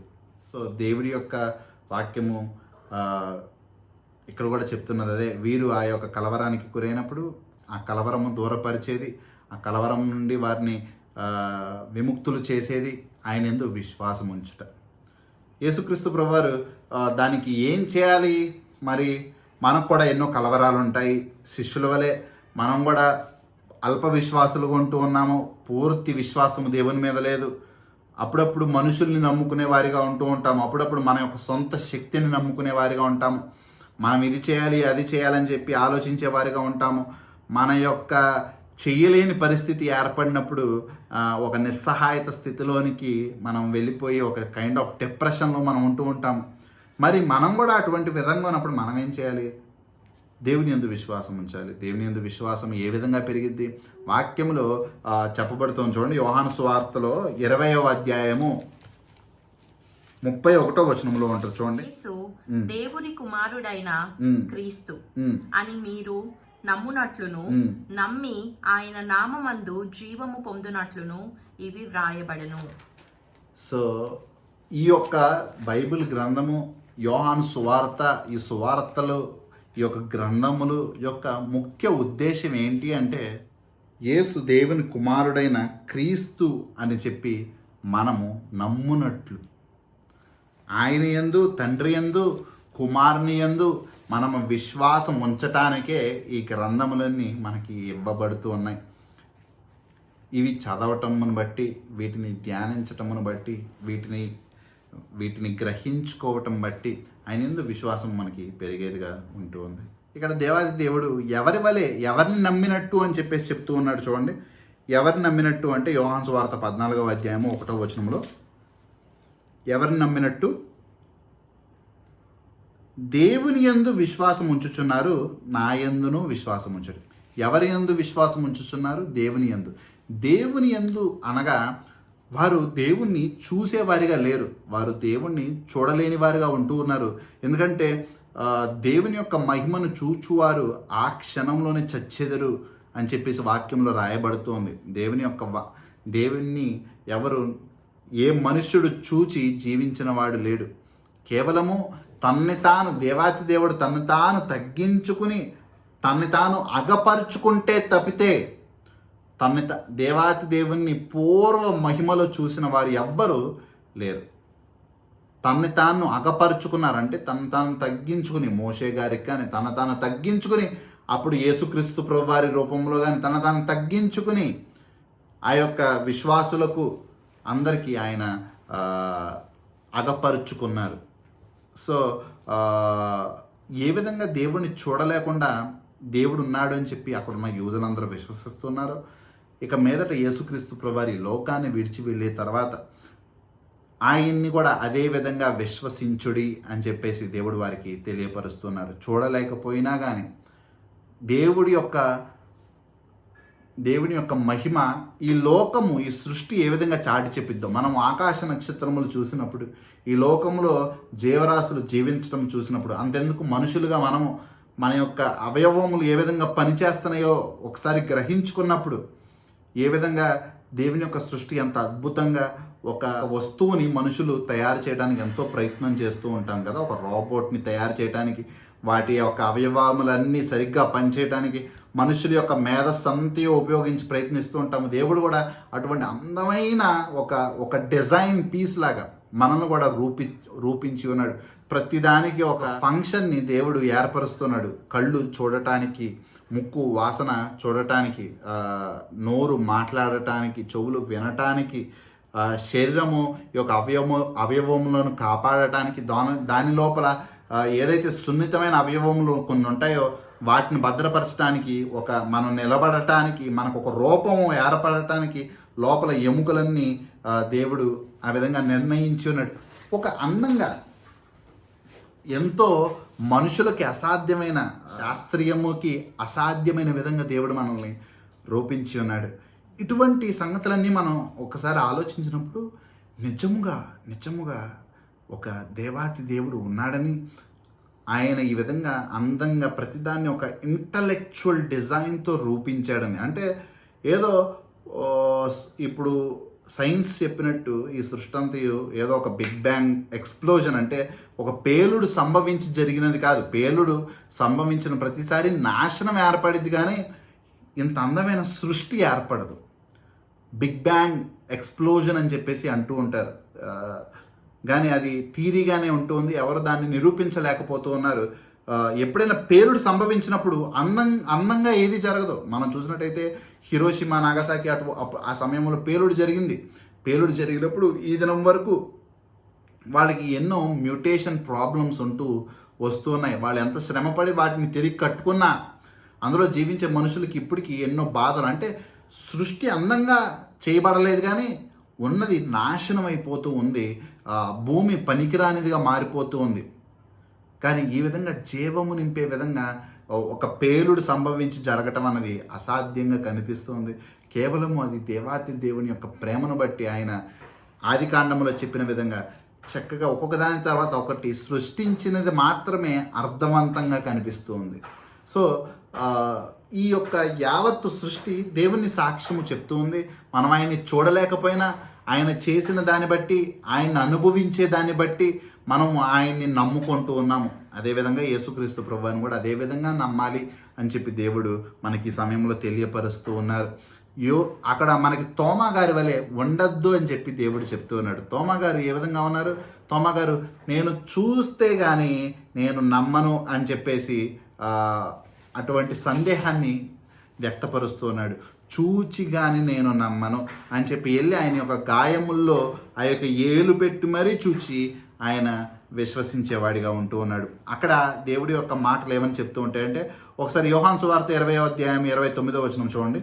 సో దేవుడి యొక్క వాక్యము ఇక్కడ కూడా చెప్తున్నది అదే. వీరు ఆ యొక్క కలవరానికి గురైనప్పుడు ఆ కలవరము దూరపరిచేది, ఆ కలవరం నుండి వారిని విముక్తులు చేసేది ఆయన యందు విశ్వాసం ఉంచుట. యేసుక్రీస్తు ప్రభువారు దానికి ఏం చేయాలి? మరి మనకు కూడా ఎన్నో కలవరాలు ఉంటాయి. శిష్యుల వలె మనం కూడా అల్ప విశ్వాసులుగా ఉంటూ ఉన్నాము. పూర్తి విశ్వాసము దేవుని మీద లేదు. అప్పుడప్పుడు మనుషుల్ని నమ్ముకునే వారిగా ఉంటూ ఉంటాము. అప్పుడప్పుడు మన యొక్క సొంత శక్తిని నమ్ముకునే వారిగా ఉంటాము. మనం ఇది చేయాలి అది చేయాలని చెప్పి ఆలోచించే వారిగా ఉంటాము. మన యొక్క చెయ్యలేని పరిస్థితి ఏర్పడినప్పుడు ఒక నిస్సహాయత స్థితిలోనికి మనం వెళ్ళిపోయి ఒక కైండ్ ఆఫ్ డిప్రెషన్లో మనం ఉంటూ ఉంటాము. మరి మనం కూడా అటువంటి విధంగా ఉన్నప్పుడు మనం ఏం చేయాలి? దేవుని యందు విశ్వాసం ఉంచాలి. దేవుని యందు విశ్వాసం ఏ విధంగా పెరిగిద్ది? వాక్యములో చెప్పబడుతుంది చూడండి. యోహాను సువార్తలో 20వ అధ్యాయము 31వ వచనంలో ఉంటుంది చూడండి. దేవుని కుమారుడైన క్రీస్తు అని మీరు నమ్మునట్లును నమ్మి ఆయన నామమందు జీవము పొందునట్లును ఇవి వ్రాయబడను. సో ఈ యొక్క బైబిల్ గ్రంథము, యోహాను సువార్త, ఈ సువార్తలు, ఈ యొక్క గ్రంథములు యొక్క ముఖ్య ఉద్దేశం ఏంటి అంటే యేసు దేవుని కుమారుడైన క్రీస్తు అని చెప్పి మనము నమ్మునట్లు, ఆయన యందు, తండ్రి యందు, కుమారుని యందు మనము విశ్వాసం ఉంచటానికే ఈ గ్రంథములన్నీ మనకి ఇవ్వబడుతూ ఉన్నాయి. ఇవి చదవటమును బట్టి, వీటిని ధ్యానించటమును బట్టి, వీటిని గ్రహించుకోవటం బట్టి ఆయన యందు విశ్వాసం మనకి పెరిగేదిగా ఉంటూ ఉంది. ఇక్కడ దేవాది దేవుడు ఎవరి వలె, ఎవరిని నమ్మినట్టు అని చెప్పేసి చెప్తూ ఉన్నాడు చూడండి. ఎవరిని నమ్మినట్టు అంటే యోహాను సువార్త 14వ అధ్యాయము 1వ వచనంలో ఎవరిని నమ్మినట్టు? దేవుని యందు విశ్వాసం ఉంచుచున్నారు, నా యందును విశ్వాసం ఉంచడు. ఎవరి యందు విశ్వాసం ఉంచుచున్నారు? దేవుని యందు. దేవుని యందు అనగా వారు దేవుణ్ణి చూసేవారిగా లేరు, వారు దేవుణ్ణి చూడలేని వారిగా ఉంటూ ఉన్నారు. ఎందుకంటే దేవుని యొక్క మహిమను చూచువారు ఆ క్షణంలోనే చచ్చెదరు అని చెప్పేసి వాక్యంలో రాయబడుతోంది. దేవుణ్ణి ఏ మనుష్యుడు చూచి జీవించిన వాడు లేడు. కేవలము తన్ని తాను, దేవాతి దేవుడు తన్ను తాను తగ్గించుకుని తన్ని తాను అగపరుచుకుంటే తప్పితే దేవాతి దేవుణ్ణి పూర్వ మహిమలో చూసిన వారు ఎవ్వరూ లేరు. తన్ని తాను అగపరుచుకున్నారంటే తను తాను తగ్గించుకుని, మోషే గారికి కానీ తన తాను తగ్గించుకుని, అప్పుడు యేసుక్రీస్తు ప్రభువారి రూపంలో కానీ తన తాను తగ్గించుకుని ఆ యొక్క విశ్వాసులకు అందరికీ ఆయన అగపరుచుకున్నారు. సో ఏ విధంగా దేవుడిని చూడలేకుండా దేవుడు ఉన్నాడు అని చెప్పి అక్కడున్న యూదులందరూ విశ్వసిస్తున్నారు. ఇక మీదట యేసుక్రీస్తు ప్రభువారి లోకాన్ని విడిచి వెళ్ళే తర్వాత ఆయన్ని కూడా అదే విధంగా విశ్వసించుడి అని చెప్పేసి దేవుడు వారికి తెలియపరుస్తున్నారు. చూడలేకపోయినా కానీ దేవుని యొక్క మహిమ ఈ లోకము, ఈ సృష్టి ఏ విధంగా చాటి చెప్పిద్దో. మనం ఆకాశ నక్షత్రములు చూసినప్పుడు, ఈ లోకంలో జీవరాశులు జీవించడం చూసినప్పుడు, అంతెందుకు మనుషులుగా మనము మన యొక్క అవయవములు ఏ విధంగా పనిచేస్తున్నాయో ఒకసారి గ్రహించుకున్నప్పుడు, ఏ విధంగా దేవుని యొక్క సృష్టి ఎంత అద్భుతంగా ఒక వస్తువుని మనుషులు తయారు చేయడానికి ఎంతో ప్రయత్నం చేస్తూ ఉంటాం కదా. ఒక రోబోట్ని తయారు చేయడానికి, వాటి యొక్క అవయవములన్నీ సరిగ్గా పనిచేయడానికి మనుషుల యొక్క మేధస్సంతా ఉపయోగించి ప్రయత్నిస్తూ ఉంటాము. దేవుడు కూడా అటువంటి అందమైన ఒక డిజైన్ పీస్ లాగా మనల్ని కూడా రూపించి ఉన్నాడు. ప్రతిదానికి ఒక ఫంక్షన్ని దేవుడు ఏర్పరుస్తున్నాడు. కళ్ళు చూడటానికి, ముక్కు వాసన చూడటానికి, నోరు మాట్లాడటానికి, చెవులు వినటానికి, శరీరము యొక్క అవయవములను కాపాడటానికి, దాని లోపల ఏదైతే సున్నితమైన అవయవములు కొన్ని ఉంటాయో వాటిని భద్రపరచడానికి, మనం నిలబడటానికి, మనకు ఒక రూపము ఏర్పడటానికి లోపల ఎముకలన్నీ దేవుడు ఆ విధంగా నిర్ణయించి ఉన్నాడు. ఒక అందంగా ఎంతో మనుషులకి అసాధ్యమైన, శాస్త్రీయముకి అసాధ్యమైన విధంగా దేవుడు మనల్ని రూపించి ఉన్నాడు. ఇటువంటి సంగతులన్నీ మనం ఒకసారి ఆలోచించినప్పుడు నిజముగా ఒక దేవాతి దేవుడు ఉన్నాడని, ఆయన ఈ విధంగా అందంగా ప్రతిదాన్ని ఒక ఇంటలెక్చువల్ డిజైన్తో రూపించాడని. అంటే ఏదో ఓ, ఇప్పుడు సైన్స్ చెప్పినట్టు ఈ సృష్టి అంతయు ఏదో ఒక బిగ్ బ్యాంగ్ ఎక్స్ప్లోజన్, అంటే ఒక పేలుడు సంభవించి జరిగినది కాదు. పేలుడు సంభవించిన ప్రతిసారి నాశనం ఏర్పడింది, కానీ ఇంత అందమైన సృష్టి ఏర్పడదు. బిగ్ బ్యాంగ్ ఎక్స్ప్లోజన్ అని చెప్పేసి అంటూ ఉంటారు, కానీ అది థీరీగానే ఉంటుంది. ఎవరు దాన్ని నిరూపించలేకపోతూ ఉన్నారు. ఎప్పుడైనా పేలుడు సంభవించినప్పుడు అందంగా ఏది జరగదు. మనం చూసినట్టయితే హిరోషిమా నాగసాకి ఆ సమయంలో పేలుడు జరిగింది. పేలుడు జరిగినప్పుడు ఈ దినం వరకు వాళ్ళకి ఎన్నో మ్యూటేషన్ ప్రాబ్లమ్స్ వస్తూ ఉన్నాయి. వాళ్ళు ఎంత శ్రమపడి వాటిని తిరిగి కట్టుకున్నా అందులో జీవించే మనుషులకి ఇప్పటికీ ఎన్నో బాధలు. అంటే సృష్టి అందంగా చేయబడలేదు, కానీ ఉన్నది నాశనం అయిపోతూ ఉంది. భూమి పనికిరానిదిగా మారిపోతూ ఉంది. కానీ ఈ విధంగా జీవము నింపే విధంగా ఒక పేలుడు సంభవించి జరగటం అన్నది అసాధ్యంగా కనిపిస్తుంది. కేవలము అది దేవాతి దేవుని యొక్క ప్రేమను బట్టి ఆయన ఆది కాండంలో చెప్పిన విధంగా చక్కగా ఒక్కొక్క దాని తర్వాత ఒకటి సృష్టించినది మాత్రమే అర్థవంతంగా కనిపిస్తుంది. సో ఈ యొక్క యావత్తు సృష్టి దేవుని సాక్ష్యము చెప్తూ ఉంది. మనం ఆయన్ని చూడలేకపోయినా ఆయన చేసిన దాన్ని బట్టి, ఆయన అనుభవించే దాన్ని బట్టి మనము ఆయన్ని నమ్ముకుంటూ ఉన్నాము. అదేవిధంగా యేసుక్రీస్తు ప్రభువుని కూడా అదే విధంగా నమ్మాలి అని చెప్పి దేవుడు మనకి ఈ సమయంలో తెలియపరుస్తూ ఉన్నారు. అక్కడ మనకి తోమా గారి వలె ఉండద్దు అని చెప్పి దేవుడు చెప్తూ ఉన్నాడు. తోమా గారు ఏ విధంగా ఉన్నారు? తోమా గారు నేను చూస్తే కానీ నేను నమ్మను అని చెప్పేసి అటువంటి సందేహాన్ని వ్యక్తపరుస్తూ ఉన్నాడు. చూచి కానీ నేను నమ్మను అని చెప్పి వెళ్ళి ఆయన యొక్క గాయముల్లో ఆ యొక్క ఏలు పెట్టి మరీ చూచి ఆయన విశ్వసించేవాడిగా ఉంటూ ఉన్నాడు. అక్కడ దేవుడి యొక్క మాటలు ఏమని చెప్తూ ఉంటాయంటే, ఒకసారి యోహాను సువార్త 20వ అధ్యాయం 29వ వచనం చూడండి.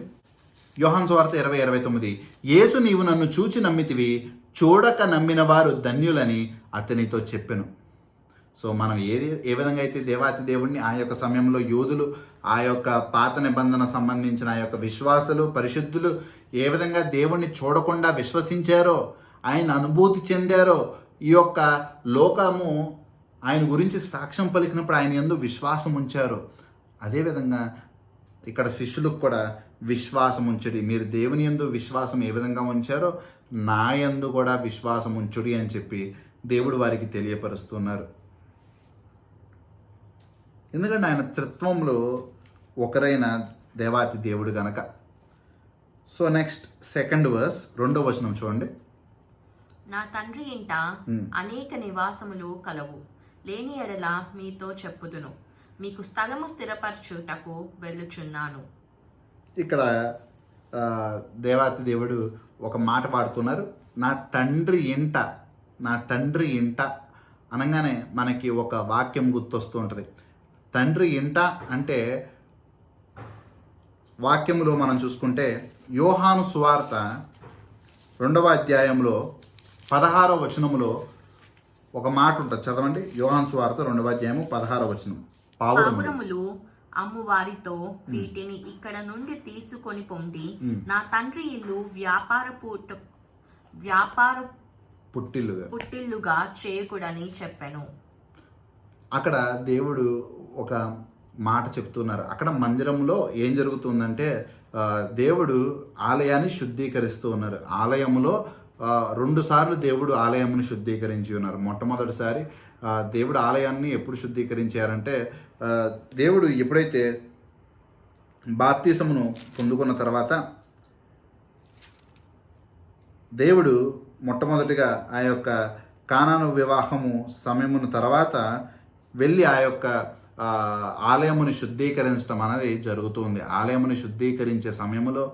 యోహాను సువార్త 20:29 యేసు నీవు నన్ను చూచి నమ్మితివి, చూడక నమ్మిన వారు ధన్యులని అతనితో చెప్పెను. సో మనం ఏ విధంగా అయితే దేవాతి దేవుడిని ఆ యొక్క సమయంలో యూదులు, ఆ యొక్క పాత నిబంధన సంబంధించిన ఆ యొక్క విశ్వాసులు, పరిశుద్ధులు ఏ విధంగా దేవుణ్ణి చూడకుండా విశ్వసించారో, ఆయన అనుభూతి చెందారో, ఈ యొక్క లోకము ఆయన గురించి సాక్ష్యం పలికినప్పుడు ఆయన యందు విశ్వాసం ఉంచారు. అదేవిధంగా ఇక్కడ శిష్యులకు కూడా విశ్వాసం ఉంచుడి, మీరు దేవుని యందు విశ్వాసం ఏ విధంగా ఉంచారో నా యందు కూడా విశ్వాసం ఉంచుడి అని చెప్పి దేవుడు వారికి తెలియపరుస్తున్నారు. ఎందుకంటే ఆయన త్రిత్వంలో ఒకరైన దేవాతి దేవుడు గనక. సో నెక్స్ట్ సెకండ్ వర్స్, 2వ వచనం చూడండి. నా తండ్రి ఇంట అనేక నివాసములు కలవు, లేని ఎడల మీతో చెప్పుదును, మీకు స్థలము స్థిరపరచుటకు వెళ్ళుచున్నాను. ఇక్కడ దేవాతి దేవుడు ఒక మాట పాడుతున్నారు. నా తండ్రి ఇంట, నా తండ్రి ఇంట అనగానే మనకి ఒక వాక్యం గుర్తొస్తూ ఉంటుంది. తండ్రి ఇంట అంటే వాక్యములో మనం చూసుకుంటే యోహాను సువార్త 2వ అధ్యాయంలో 16వ వచనములో ఒక మాట ఉంటుంది, చదవండి. యోహాను సువార్త 2వ అధ్యాయము 16వ వచనం. పావురములు అమ్మువారితో వీటిని ఇక్కడ నుండి తీసుకొని పొంది నా తండ్రి ఇల్లు వ్యాపార పుట్టిల్లుగా చేయకూడని చెప్పాను. అక్కడ దేవుడు ఒక మాట చెప్తున్నారు. అక్కడ మందిరంలో ఏం జరుగుతుందంటే దేవుడు ఆలయాన్ని శుద్ధీకరిస్తూ ఉన్నారు. ఆలయములో 2 సార్లు దేవుడు ఆలయమును శుద్ధీకరించి ఉన్నారు. మొట్టమొదటిసారి దేవుడు ఆలయాన్ని ఎప్పుడు శుద్ధీకరించారంటే, దేవుడు ఎప్పుడైతే బాప్తిసమును పొందుకున్న తర్వాత దేవుడు మొట్టమొదటిగా ఆ యొక్క కానాను వివాహము సమయమున తర్వాత వెళ్ళి ఆ యొక్క ఆలయముని శుద్ధీకరించడం అనేది జరుగుతుంది. ఆలయముని శుద్ధీకరించే సమయంలో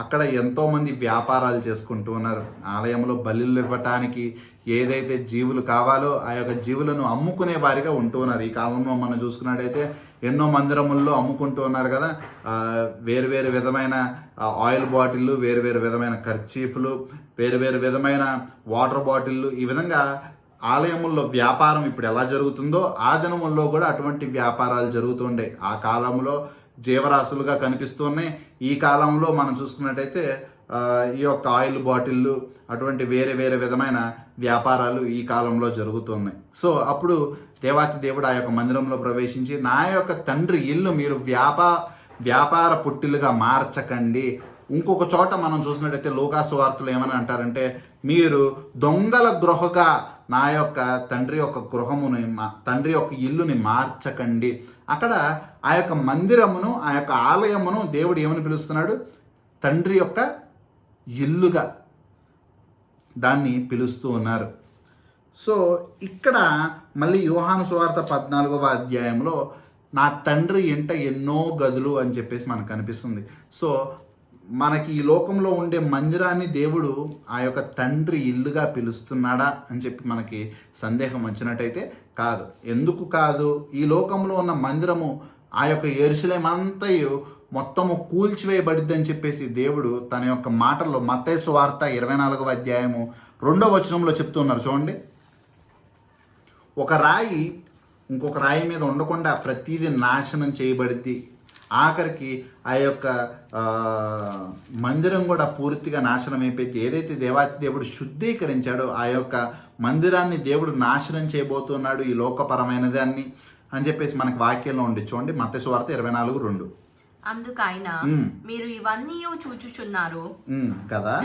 అక్కడ ఎంతోమంది వ్యాపారాలు చేసుకుంటూ ఉన్నారు. ఆలయంలో బలులు ఇవ్వటానికి ఏదైతే జీవులు కావాలో ఆ యొక్క జీవులను అమ్ముకునే వారిగా ఉంటూ ఉన్నారు. ఈ కాలంలో మనం చూసుకున్నట్టయితే ఎన్నో మందిరముల్లో అమ్ముకుంటూ ఉన్నారు కదా. వేరు వేరు విధమైన ఆయిల్ బాటిళ్ళు, వేరు వేరు విధమైన కర్చీఫ్లు, వేరు వేరు విధమైన వాటర్ బాటిళ్ళు, ఈ విధంగా ఆలయముల్లో వ్యాపారం ఇప్పుడు ఎలా జరుగుతుందో ఆ దినముల్లో కూడా అటువంటి వ్యాపారాలు జరుగుతుండే. ఆ కాలంలో జీవరాశులుగా కనిపిస్తున్నాయి. ఈ కాలంలో మనం చూసుకున్నట్టయితే ఈ యొక్క ఆయిల్ బాటిళ్ళు, అటువంటి వేరే వేరే విధమైన వ్యాపారాలు ఈ కాలంలో జరుగుతున్నాయి. సో అప్పుడు దేవాతి దేవుడు ఆ యొక్క మందిరంలో ప్రవేశించి, నా యొక్క తండ్రి ఇల్లు మీరు వ్యాపార పుట్టిలుగా మార్చకండి. ఇంకొక చోట మనం చూసినట్టయితే లూకాసు వార్తలు ఏమని అంటారంటే, మీరు దొంగల గృహగా నా యొక్క తండ్రి యొక్క గృహముని, తండ్రి యొక్క ఇల్లుని మార్చకండి. అక్కడ ఆ యొక్క మందిరమును, ఆ యొక్క ఆలయమును దేవుడు ఏమని పిలుస్తున్నాడు? తండ్రి యొక్క ఇల్లుగా దాన్ని పిలుస్తూ ఉన్నారు. సో ఇక్కడ మళ్ళీ యోహాను సువార్త 14వ అధ్యాయంలో నా తండ్రి ఇంట ఎన్నో గదులు అని చెప్పేసి మనకు కనిపిస్తుంది. సో మనకి ఈ లోకంలో ఉండే మందిరాన్ని దేవుడు ఆ యొక్క తండ్రి ఇల్లుగా పిలుస్తున్నాడా అని చెప్పి మనకి సందేహం వచ్చినట్టయితే కాదు. ఎందుకు కాదు? ఈ లోకంలో ఉన్న మందిరము ఆ యొక్క యెరూషలేము అంతయు మొత్తము కూల్చివేయబడిద్ది అని చెప్పేసి దేవుడు తన యొక్క మాటల్లో మత్తయి సువార్త 24వ అధ్యాయము 2వ వచనంలో చెప్తున్నారు. చూడండి, ఒక రాయి ఇంకొక రాయి మీద ఉండకుండా ప్రతిదీ నాశనం చేయబడిద్ది. ఆఖరికి ఆ యొక్క మందిరం కూడా పూర్తిగా నాశనం అయిపోయింది. ఏదైతే దేవాతి దేవుడు శుద్ధీకరించాడో ఆ యొక్క మందిరాన్ని దేవుడు నాశనం చేయబోతున్నాడు, ఈ లోకపరమైన దాన్ని అని చెప్పేసి మనకి వాక్యంలో ఉండి. చూడండి, మత్తయి సువార్త 24:2. అందుకైనా మీరు ఇవన్నీ చూచుచున్నారు కదా,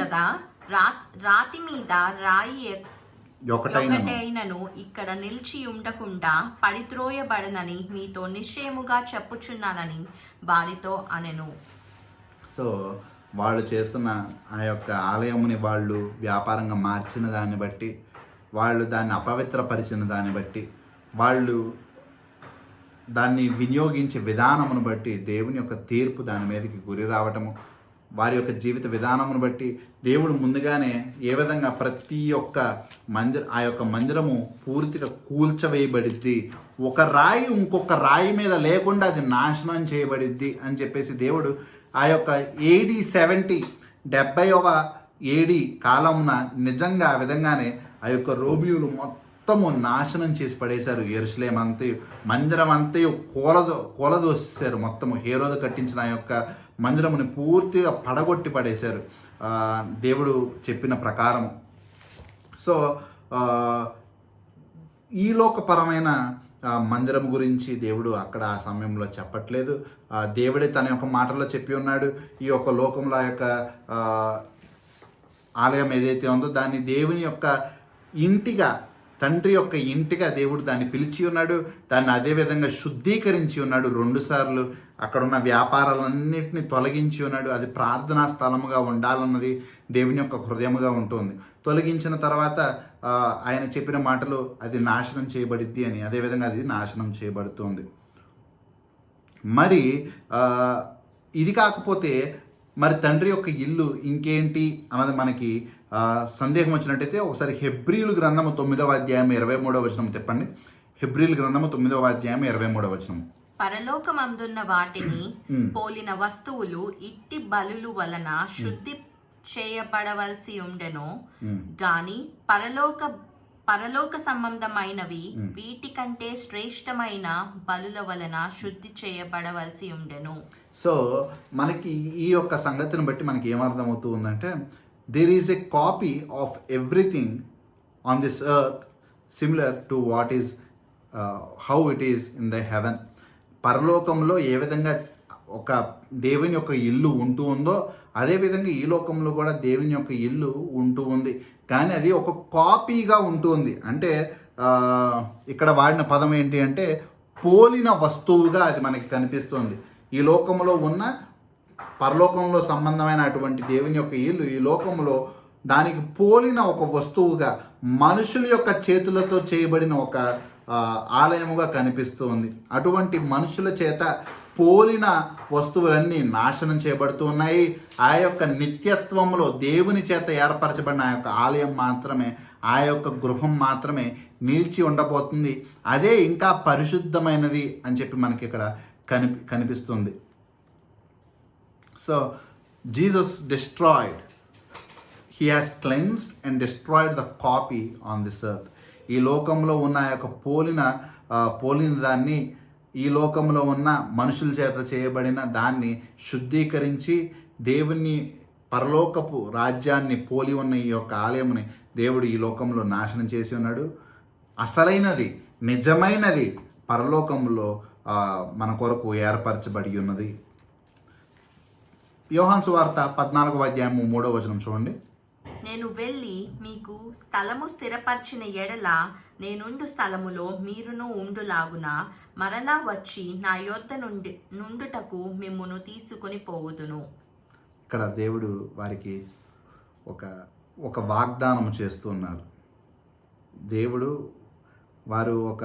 రాతి మీద రాయి ఒకటైనను ఒకటైనను ఇక్కడ నిలిచి ఉండకుండా పడిత్రోయబడనని మీతో నిశ్చయముగా చెప్పుచున్నానని వారితో అనెను. సో వాళ్ళు చేస్తున్న ఆ యొక్క ఆలయముని వాళ్ళు వ్యాపారంగా మార్చిన దాన్ని బట్టి, వాళ్ళు దాన్ని అపవిత్రపరిచిన దాన్ని బట్టి, వాళ్ళు దాన్ని వినియోగించే విధానమును బట్టి దేవుని యొక్క తీర్పు దాని మీదకి గురి రావటము, వారి యొక్క జీవిత విధానమును బట్టి దేవుడు ముందుగానే ఏ విధంగా ప్రతి ఒక్క ఆ యొక్క మందిరము పూర్తిగా కూల్చవేయబడిద్ది, ఒక రాయి ఇంకొక రాయి మీద లేకుండా అది నాశనం చేయబడిద్ది అని చెప్పేసి దేవుడు ఆ యొక్క AD 70వ AD కాలమున నిజంగా ఆ విధంగానే ఆ యొక్క రోమియోలు మొత్తము నాశనం చేసి పడేశారు. యెరూషలేము అంతయు, మందిరం అంతయు కూలదోసేశారు. మొత్తము హేరోదు కట్టించిన ఆ యొక్క మందిరముని పూర్తిగా పడగొట్టి పడేశారు దేవుడు చెప్పిన ప్రకారం. సో ఈ లోకపరమైన మందిరం గురించి దేవుడు అక్కడ ఆ సమయంలో చెప్పట్లేదు. దేవుడే తన యొక్క మాటల్లో చెప్పి ఉన్నాడు, ఈ యొక్క లోకంలో ఆ యొక్క ఆలయం ఏదైతే ఉందో దాన్ని దేవుని యొక్క ఇంటిగా, తండ్రి యొక్క ఇంటిగా దేవుడు దాన్ని పిలిచి ఉన్నాడు. దాన్ని అదేవిధంగా శుద్ధీకరించి ఉన్నాడు 2 సార్లు. అక్కడ ఉన్న వ్యాపారాలన్నింటినీ తొలగించి ఉన్నాడు. అది ప్రార్థనా స్థలముగా ఉండాలన్నది దేవుని యొక్క హృదయముగా ఉంటుంది. తొలగించిన తర్వాత ఆయన చెప్పిన మాటలు అది నాశనం చేయబడిద్ది అని, అదేవిధంగా అది నాశనం చేయబడుతుంది. మరి ఇది కాకపోతే మరి తండ్రి యొక్క ఇల్లు ఇంకేంటి అన్నది మనకి సందేహం వచ్చినట్టయితే ఒకసారి హెబ్రీలు గ్రంథము 9వ అధ్యాయం 23వ వచనం చెప్పండి. హెబ్రీలు గ్రంథము 9వ అధ్యాయం 23వ వచనం. పరలోకమందున్న వాటిని పోలిన వస్తువులు ఇట్టి బలులు వలన శుద్ధి చేయబడవలసి ఉండెను గాని పరలోక సంబంధమైనవి వీటికంటే శ్రేష్టమైన బలుల వలన శుద్ధి చేయబడవలసి ఉండెను. సో మనకి ఈ యొక్క సంగతిని బట్టి మనకి ఏమర్థమవుతూ ఉందంటే, there is a copy of everything on this earth similar to what is how it is in the heaven. పరలోకంలో ఏ విధంగా ఒక దేవుని యొక్క ఇల్లు ఉంటూ ఉందో అదేవిధంగా ఈ లోకంలో కూడా దేవుని యొక్క ఇల్లు ఉంటూ ఉంది. కానీ అది ఒక కాపీగా ఉంటుంది. అంటే ఇక్కడ వాడిన పదం ఏంటి అంటే పోలిన వస్తువుగా అది మనకి కనిపిస్తుంది. ఈ లోకంలో ఉన్న పరలోకంలో సంబంధమైన అటువంటి దేవుని యొక్క ఇల్లు ఈ లోకంలో దానికి పోలిన ఒక వస్తువుగా, మనుషుల యొక్క చేతులతో చేయబడిన ఒక ఆలయముగా కనిపిస్తుంది. అటువంటి మనుషుల చేత పోలిన వస్తువులన్నీ నాశనం చేయబడుతూ ఉన్నాయి. ఆ యొక్క నిత్యత్వంలో దేవుని చేత ఏర్పరచబడిన ఆ యొక్క ఆలయం మాత్రమే, ఆ యొక్క గృహం మాత్రమే నిలిచి ఉండబోతుంది. అదే ఇంకా పరిశుద్ధమైనది అని చెప్పి మనకి ఇక్కడ కనిపిస్తుంది. So Jesus destroyed, he has cleansed and destroyed the copy on this earth. ఈ లోకంలో ఉన్న ఆ యొక్క పోలిన దాన్ని, ఈ లోకంలో ఉన్న మనుషుల చేత చేయబడిన దాన్ని శుద్ధీకరించి దేవుని పరలోకపు రాజ్యాన్ని పోలి ఉన్న ఈ యొక్క ఆలయముని దేవుడు ఈ లోకంలో నాశనం చేసి ఉన్నాడు. అసలైనది, నిజమైనది పరలోకంలో మన కొరకు ఏర్పరచబడి ఉన్నది. యోహాను సువార్త 14వ అధ్యాయము 3వ వచనం చూడండి. నేను వెళ్ళి మీకు స్థలము స్థిరపరిచిన ఎడల నేనుండు స్థలములో మీరును ఉండులాగున మరలా వచ్చి నా యొద్ద నుండుటకు మిమ్మును తీసుకొని పోవుదును. ఇక్కడ దేవుడు వారికి ఒక వాగ్దానం చేస్తూ ఉన్నారు. దేవుడు వారు ఒక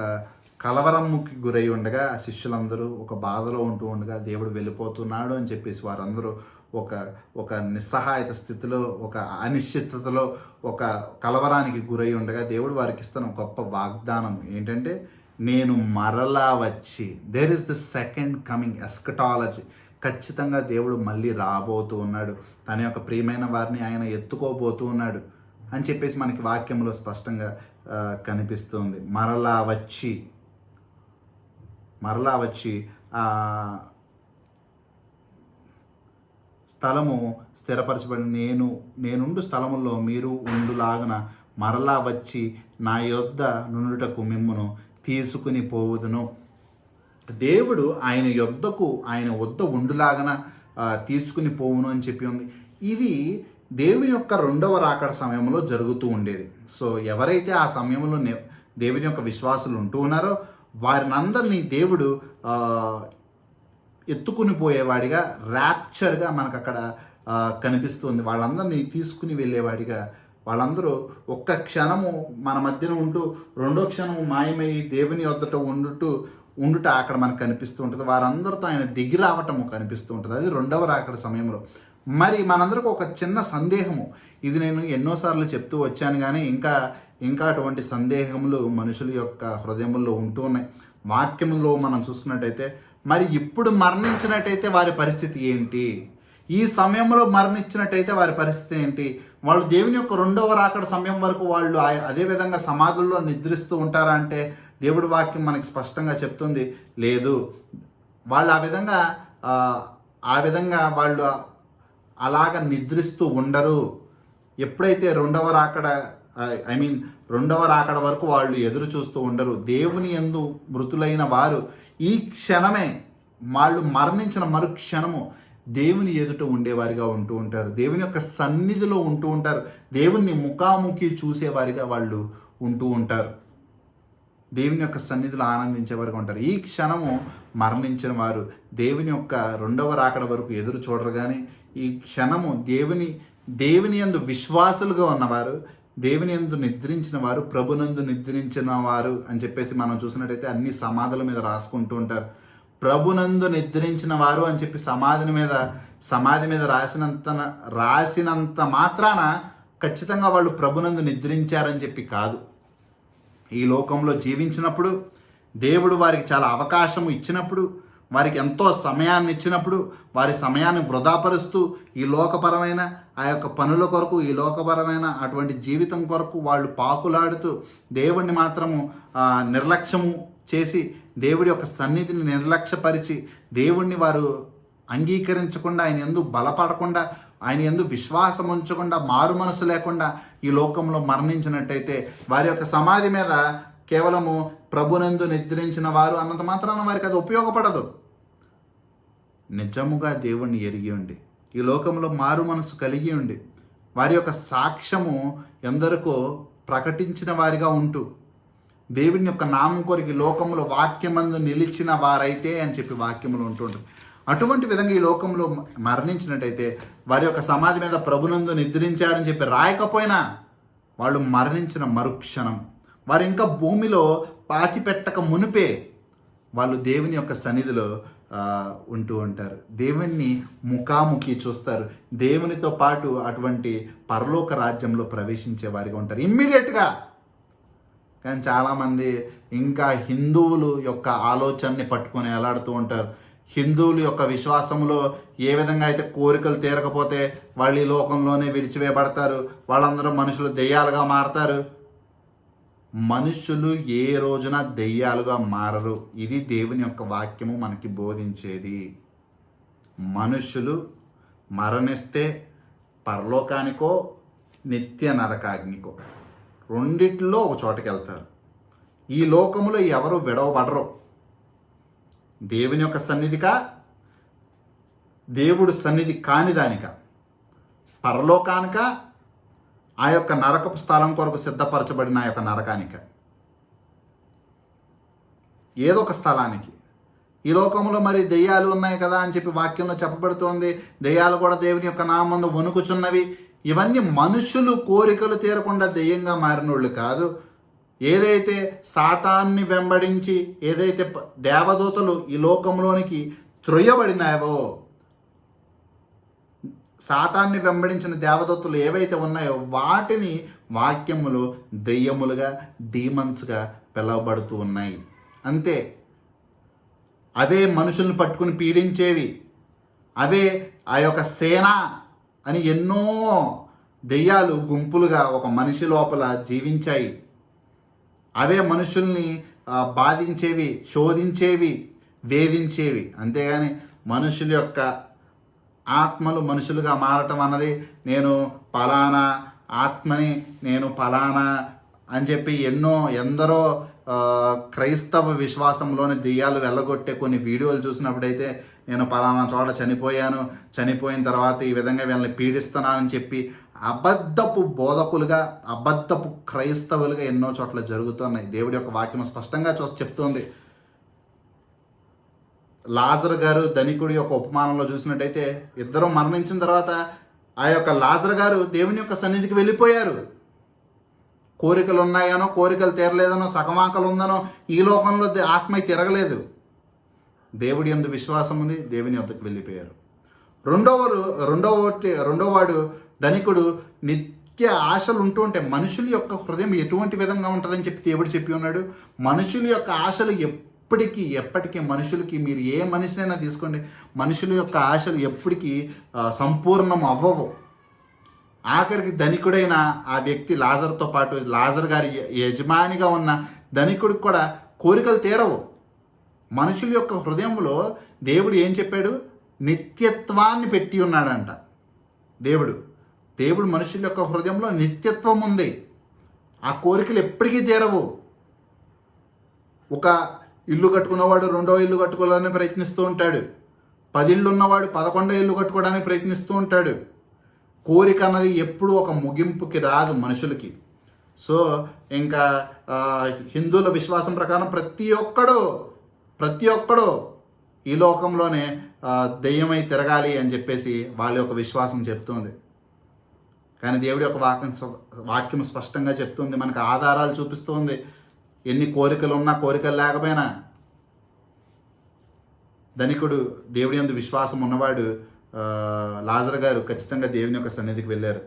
కలవరముకి గురై ఉండగా, శిష్యులందరూ ఒక బాధలో ఉంటూ ఉండగా దేవుడు వెళ్ళిపోతున్నాడు అని చెప్పేసి వారందరూ ఒక నిస్సహాయత స్థితిలో, ఒక అనిశ్చితలో, ఒక కలవరానికి గురై ఉండగా దేవుడు వారికి ఇస్తున్న గొప్ప వాగ్దానం ఏంటంటే, నేను మరలా వచ్చి, there is the second coming, eschatology. ఖచ్చితంగా దేవుడు మళ్ళీ రాబోతూ ఉన్నాడు, తన యొక్క ప్రియమైన వారిని ఆయన ఎత్తుకోబోతూ ఉన్నాడు అని చెప్పేసి మనకి వాక్యంలో స్పష్టంగా కనిపిస్తుంది. మరలా వచ్చి స్థలము స్థిరపరచబడి నేనుండు స్థలములో మీరు ఉండులాగన మరలా వచ్చి నా యొద్ద నుండుటకు మిమ్మును తీసుకుని పోవుదును. దేవుడు ఆయన వద్ద ఉండులాగన తీసుకుని పోవును అని చెప్పి ఉంది. ఇది దేవుని యొక్క రెండవ రాకడ సమయంలో జరుగుతూ ఉండేది. సో ఎవరైతే ఆ సమయంలో దేవుని యొక్క విశ్వాసులు ఉంటూ ఉన్నారో వారినందరినీ దేవుడు ఎత్తుకుని పోయేవాడిగా, ర్యాప్చర్గా మనకు అక్కడ కనిపిస్తుంది. వాళ్ళందరినీ తీసుకుని వెళ్ళేవాడిగా, వాళ్ళందరూ ఒక్క క్షణము మన మధ్యన ఉంటూ రెండో క్షణము మాయమయ్యి దేవుని వద్దట ఉండుట అక్కడ మనకు కనిపిస్తూ ఉంటుంది. వారందరితో ఆయన దిగి రావటము కనిపిస్తూ ఉంటుంది. అది రెండవ రాకడ సమయంలో. మరి మనందరికీ ఒక చిన్న సందేహము, ఇది నేను ఎన్నోసార్లు చెప్తూ వచ్చాను, కానీ ఇంకా అటువంటి సందేహములు మనుషుల యొక్క హృదయముల్లో ఉంటూ ఉన్నాయి. వాక్యములో మనం చూసుకున్నట్టయితే, మరి ఇప్పుడు మరణించినట్టయితే వారి పరిస్థితి ఏంటి, ఈ సమయంలో మరణించినట్టయితే వారి పరిస్థితి ఏంటి, వాళ్ళు దేవుని యొక్క రెండవ రాకడ సమయం వరకు వాళ్ళు అదే విధంగా సమాధుల్లో నిద్రిస్తూ ఉంటారా అంటే దేవుడి వాక్యం మనకి స్పష్టంగా చెప్తుంది, లేదు. వాళ్ళు ఆ విధంగా వాళ్ళు అలాగ నిద్రిస్తూ ఉండరు. ఎప్పుడైతే రెండవ రాకడ వరకు వాళ్ళు ఎదురు చూస్తూ ఉండరు. దేవుని యందు మృతులైన వారు ఈ క్షణమే, వాళ్ళు మరణించిన మరుక్షణము దేవుని ఎదుట ఉండేవారిగా ఉంటూ ఉంటారు. దేవుని యొక్క సన్నిధిలో ఉంటూ ఉంటారు. దేవుని ముఖాముఖి చూసేవారిగా వాళ్ళు ఉంటూ ఉంటారు. దేవుని యొక్క సన్నిధిలో ఆనందించేవారుగా ఉంటారు. ఈ క్షణము మరణించిన వారు దేవుని యొక్క రెండవ రాకడ వరకు ఎదురు చూడరు. కానీ ఈ క్షణము దేవుని యందు విశ్వాసులుగా ఉన్నవారు, దేవుని యందు నిద్రించిన వారు, ప్రభునందు నిద్రించిన వారు అని చెప్పేసి మనం చూసినట్టయితే అన్ని సమాధుల మీద రాసుకుంటూ ఉంటారు. ప్రభునందు నిద్రించిన వారు అని చెప్పి సమాధి మీద రాసినంత మాత్రాన ఖచ్చితంగా వాళ్ళు ప్రభునందు నిద్రించారని చెప్పి కాదు. ఈ లోకంలో జీవించినప్పుడు దేవుడు వారికి చాలా అవకాశం ఇచ్చినప్పుడు, వారికి ఎంతో సమయాన్ని ఇచ్చినప్పుడు, వారి సమయాన్ని వృధాపరుస్తూ ఈ లోకపరమైన ఆ యొక్క పనుల కొరకు, ఈ లోకపరమైన అటువంటి జీవితం కొరకు వాళ్ళు పాకులాడుతూ దేవుణ్ణి మాత్రము నిర్లక్ష్యము చేసి, దేవుడి యొక్క సన్నిధిని నిర్లక్ష్యపరిచి, దేవుణ్ణి వారు అంగీకరించకుండా, ఆయన యందు బలపడకుండా, ఆయన యందు విశ్వాసం ఉంచకుండా, మారు మనసు లేకుండా ఈ లోకంలో మరణించినట్టయితే వారి యొక్క సమాధి మీద కేవలము ప్రభునందు నిద్రించిన వారు అన్నంత మాత్రాన వారికి అది ఉపయోగపడదు. నిజముగా దేవుణ్ణి ఎరిగి ఉండి, ఈ లోకంలో మారు మనసు కలిగి ఉండి, వారి యొక్క సాక్ష్యము ఎందరికో ప్రకటించిన వారిగా ఉంటూ, దేవుని యొక్క నామం కొరికి లోకంలో వాక్యమందు నిలిచిన వారైతే అని చెప్పి వాక్యములు ఉంటుంటారు. అటువంటి విధంగా ఈ లోకంలో మరణించినట్టయితే వారి యొక్క సమాధి మీద ప్రభునందు నిద్రించారని చెప్పి రాయకపోయినా వాళ్ళు మరణించిన మరుక్షణం, వారు ఇంకా భూమిలో పాతి పెట్టక మునిపే వాళ్ళు దేవుని యొక్క సన్నిధిలో ఉంటూ ఉంటారు. దేవుణ్ణి ముఖాముఖి చూస్తారు. దేవునితో పాటు అటువంటి పరలోక రాజ్యంలో ప్రవేశించే వారిగా ఉంటారు ఇమ్మీడియట్గా. కానీ చాలామంది ఇంకా హిందువులు యొక్క ఆలోచనని పట్టుకొని ఎలాడుతూ ఉంటారు. హిందువుల యొక్క విశ్వాసంలో ఏ విధంగా అయితే కోరికలు తీరకపోతే వాళ్ళు ఈ లోకంలోనే విడిచివేయబడతారు, వాళ్ళందరూ మనుషులు దెయ్యాలుగా మారతారు. మనుషులు ఏ రోజున దెయ్యాలుగా మారరు. ఇది దేవుని యొక్క వాక్యము మనకి బోధించేది. మనుషులు మరణిస్తే పరలోకానికో నిత్య నరకాగ్నికో, రెండిట్లో ఒక చోటకి వెళ్తారు. ఈ లోకములో ఎవరు విడవబడరు. దేవుని యొక్క సన్నిధికా, దేవుడు సన్నిధి కాని దానిక, పరలోకానిక, ఆ యొక్క నరకపు స్థలం కొరకు సిద్ధపరచబడిన ఆ యొక్క నరకానిక, ఏదో ఒక స్థలానికి. ఈ లోకంలో మరి దెయ్యాలు ఉన్నాయి కదా అని చెప్పి వాక్యంలో చెప్పబడుతోంది. దెయ్యాలు కూడా దేవుని యొక్క నామందు వణుకుచున్నవి. ఇవన్నీ మనుషులు కోరికలు తీరకుండా దెయ్యంగా మారినోళ్ళు కాదు. ఏదైతే సాతాన్ని వెంబడించి ఏదైతే దేవదూతలు ఈ లోకంలోనికి త్రొయ్యబడినాయో, సాతాన్ని వెంబడించిన దేవదూతలు ఏవైతే ఉన్నాయో వాటిని వాక్యములు దెయ్యములుగా, డీమన్స్గా పిలువబడుతూ ఉన్నాయి. అంతే. అవే మనుషుల్ని పట్టుకుని పీడించేవి. అవే ఆ యొక్క సేన అని ఎన్నో దెయ్యాలు గుంపులుగా ఒక మనిషి లోపల జీవించాయి. అవే మనుషుల్ని బాధించేవి, శోధించేవి, వేధించేవి. అంతేగాని మనుషుల యొక్క ఆత్మలు మనుషులుగా మారటం అన్నది నేను ఫలానా ఆత్మని, నేను ఫలానా అని చెప్పి ఎందరో క్రైస్తవ విశ్వాసంలోని దెయ్యాలు వెళ్ళగొట్టే కొన్ని వీడియోలు చూసినప్పుడైతే నేను పలానా చోట చనిపోయాను, చనిపోయిన తర్వాత ఈ విధంగా వీళ్ళని పీడిస్తున్నానని చెప్పి అబద్ధపు బోధకులుగా, అబద్ధపు క్రైస్తవులుగా ఎన్నో చోట్ల జరుగుతున్నాయి. దేవుడి యొక్క వాక్యం స్పష్టంగా చెప్తోంది. లాజరు గారు ధనికుడి యొక్క ఉపమానంలో చూసినట్టయితే ఇద్దరు మరణించిన తర్వాత ఆ యొక్క లాజరు గారు దేవుని యొక్క సన్నిధికి వెళ్ళిపోయారు. కోరికలు ఉన్నాయనో, కోరికలు తీరలేదనో, సగమాకలు ఉందనో ఈ లోకంలో ఆత్మ తిరగలేదు. దేవుడి యందు విశ్వాసం ఉంది, దేవుని వద్దకు వెళ్ళిపోయారు. రెండోవాడు ధనికుడు నిత్య ఆశలు ఉంటూ ఉంటే మనుషుల యొక్క హృదయం ఎటువంటి విధంగా ఉంటుందని చెప్పి దేవుడు చెప్పి ఉన్నాడు. మనుషుల యొక్క ఆశలు ఎప్పటికీ మనుషులకి, మీరు ఏ మనిషినైనా తీసుకోండి, మనుషుల యొక్క ఆశలు ఎప్పటికీ సంపూర్ణం అవ్వవు. ఆఖరికి ధనికుడైన ఆ వ్యక్తి లాజర్తో పాటు లాజర్ గారి యజమానిగా ఉన్న ధనికుడికి కూడా కోరికలు తీరవు. మనుషుల యొక్క హృదయంలో దేవుడు ఏం చెప్పాడు? నిత్యత్వాన్ని పెట్టి ఉన్నాడంట. దేవుడు మనుషుల యొక్క హృదయంలో నిత్యత్వం ఉంది. ఆ కోరికలు ఎప్పటికీ తీరవు. ఒక ఇల్లు కట్టుకున్నవాడు 2వ ఇల్లు కట్టుకోవాలని ప్రయత్నిస్తూ ఉంటాడు. 10 ఇళ్ళు ఉన్నవాడు 11వ ఇల్లు కట్టుకోవడానికి ప్రయత్నిస్తూ ఉంటాడు. కోరిక అన్నది ఎప్పుడూ ఒక ముగింపుకి రాదు మనుషులకి. సో ఇంకా హిందువుల విశ్వాసం ప్రకారం ప్రతి ఒక్కడు ఈ లోకంలోనే దెయ్యమై తిరగాలి అని చెప్పేసి వాళ్ళ యొక్క విశ్వాసం చెప్తుంది. కానీ దేవుడి యొక్క వాక్యం స్పష్టంగా చెప్తుంది, మనకు ఆధారాలు చూపిస్తుంది. ఎన్ని కోరికలు ఉన్నా, కోరికలు లేకపోయినా ధనికుడు, దేవుడి యందు విశ్వాసం ఉన్నవాడు లాజరు గారు ఖచ్చితంగా దేవుని యొక్క సన్నిధికి వెళ్ళారు.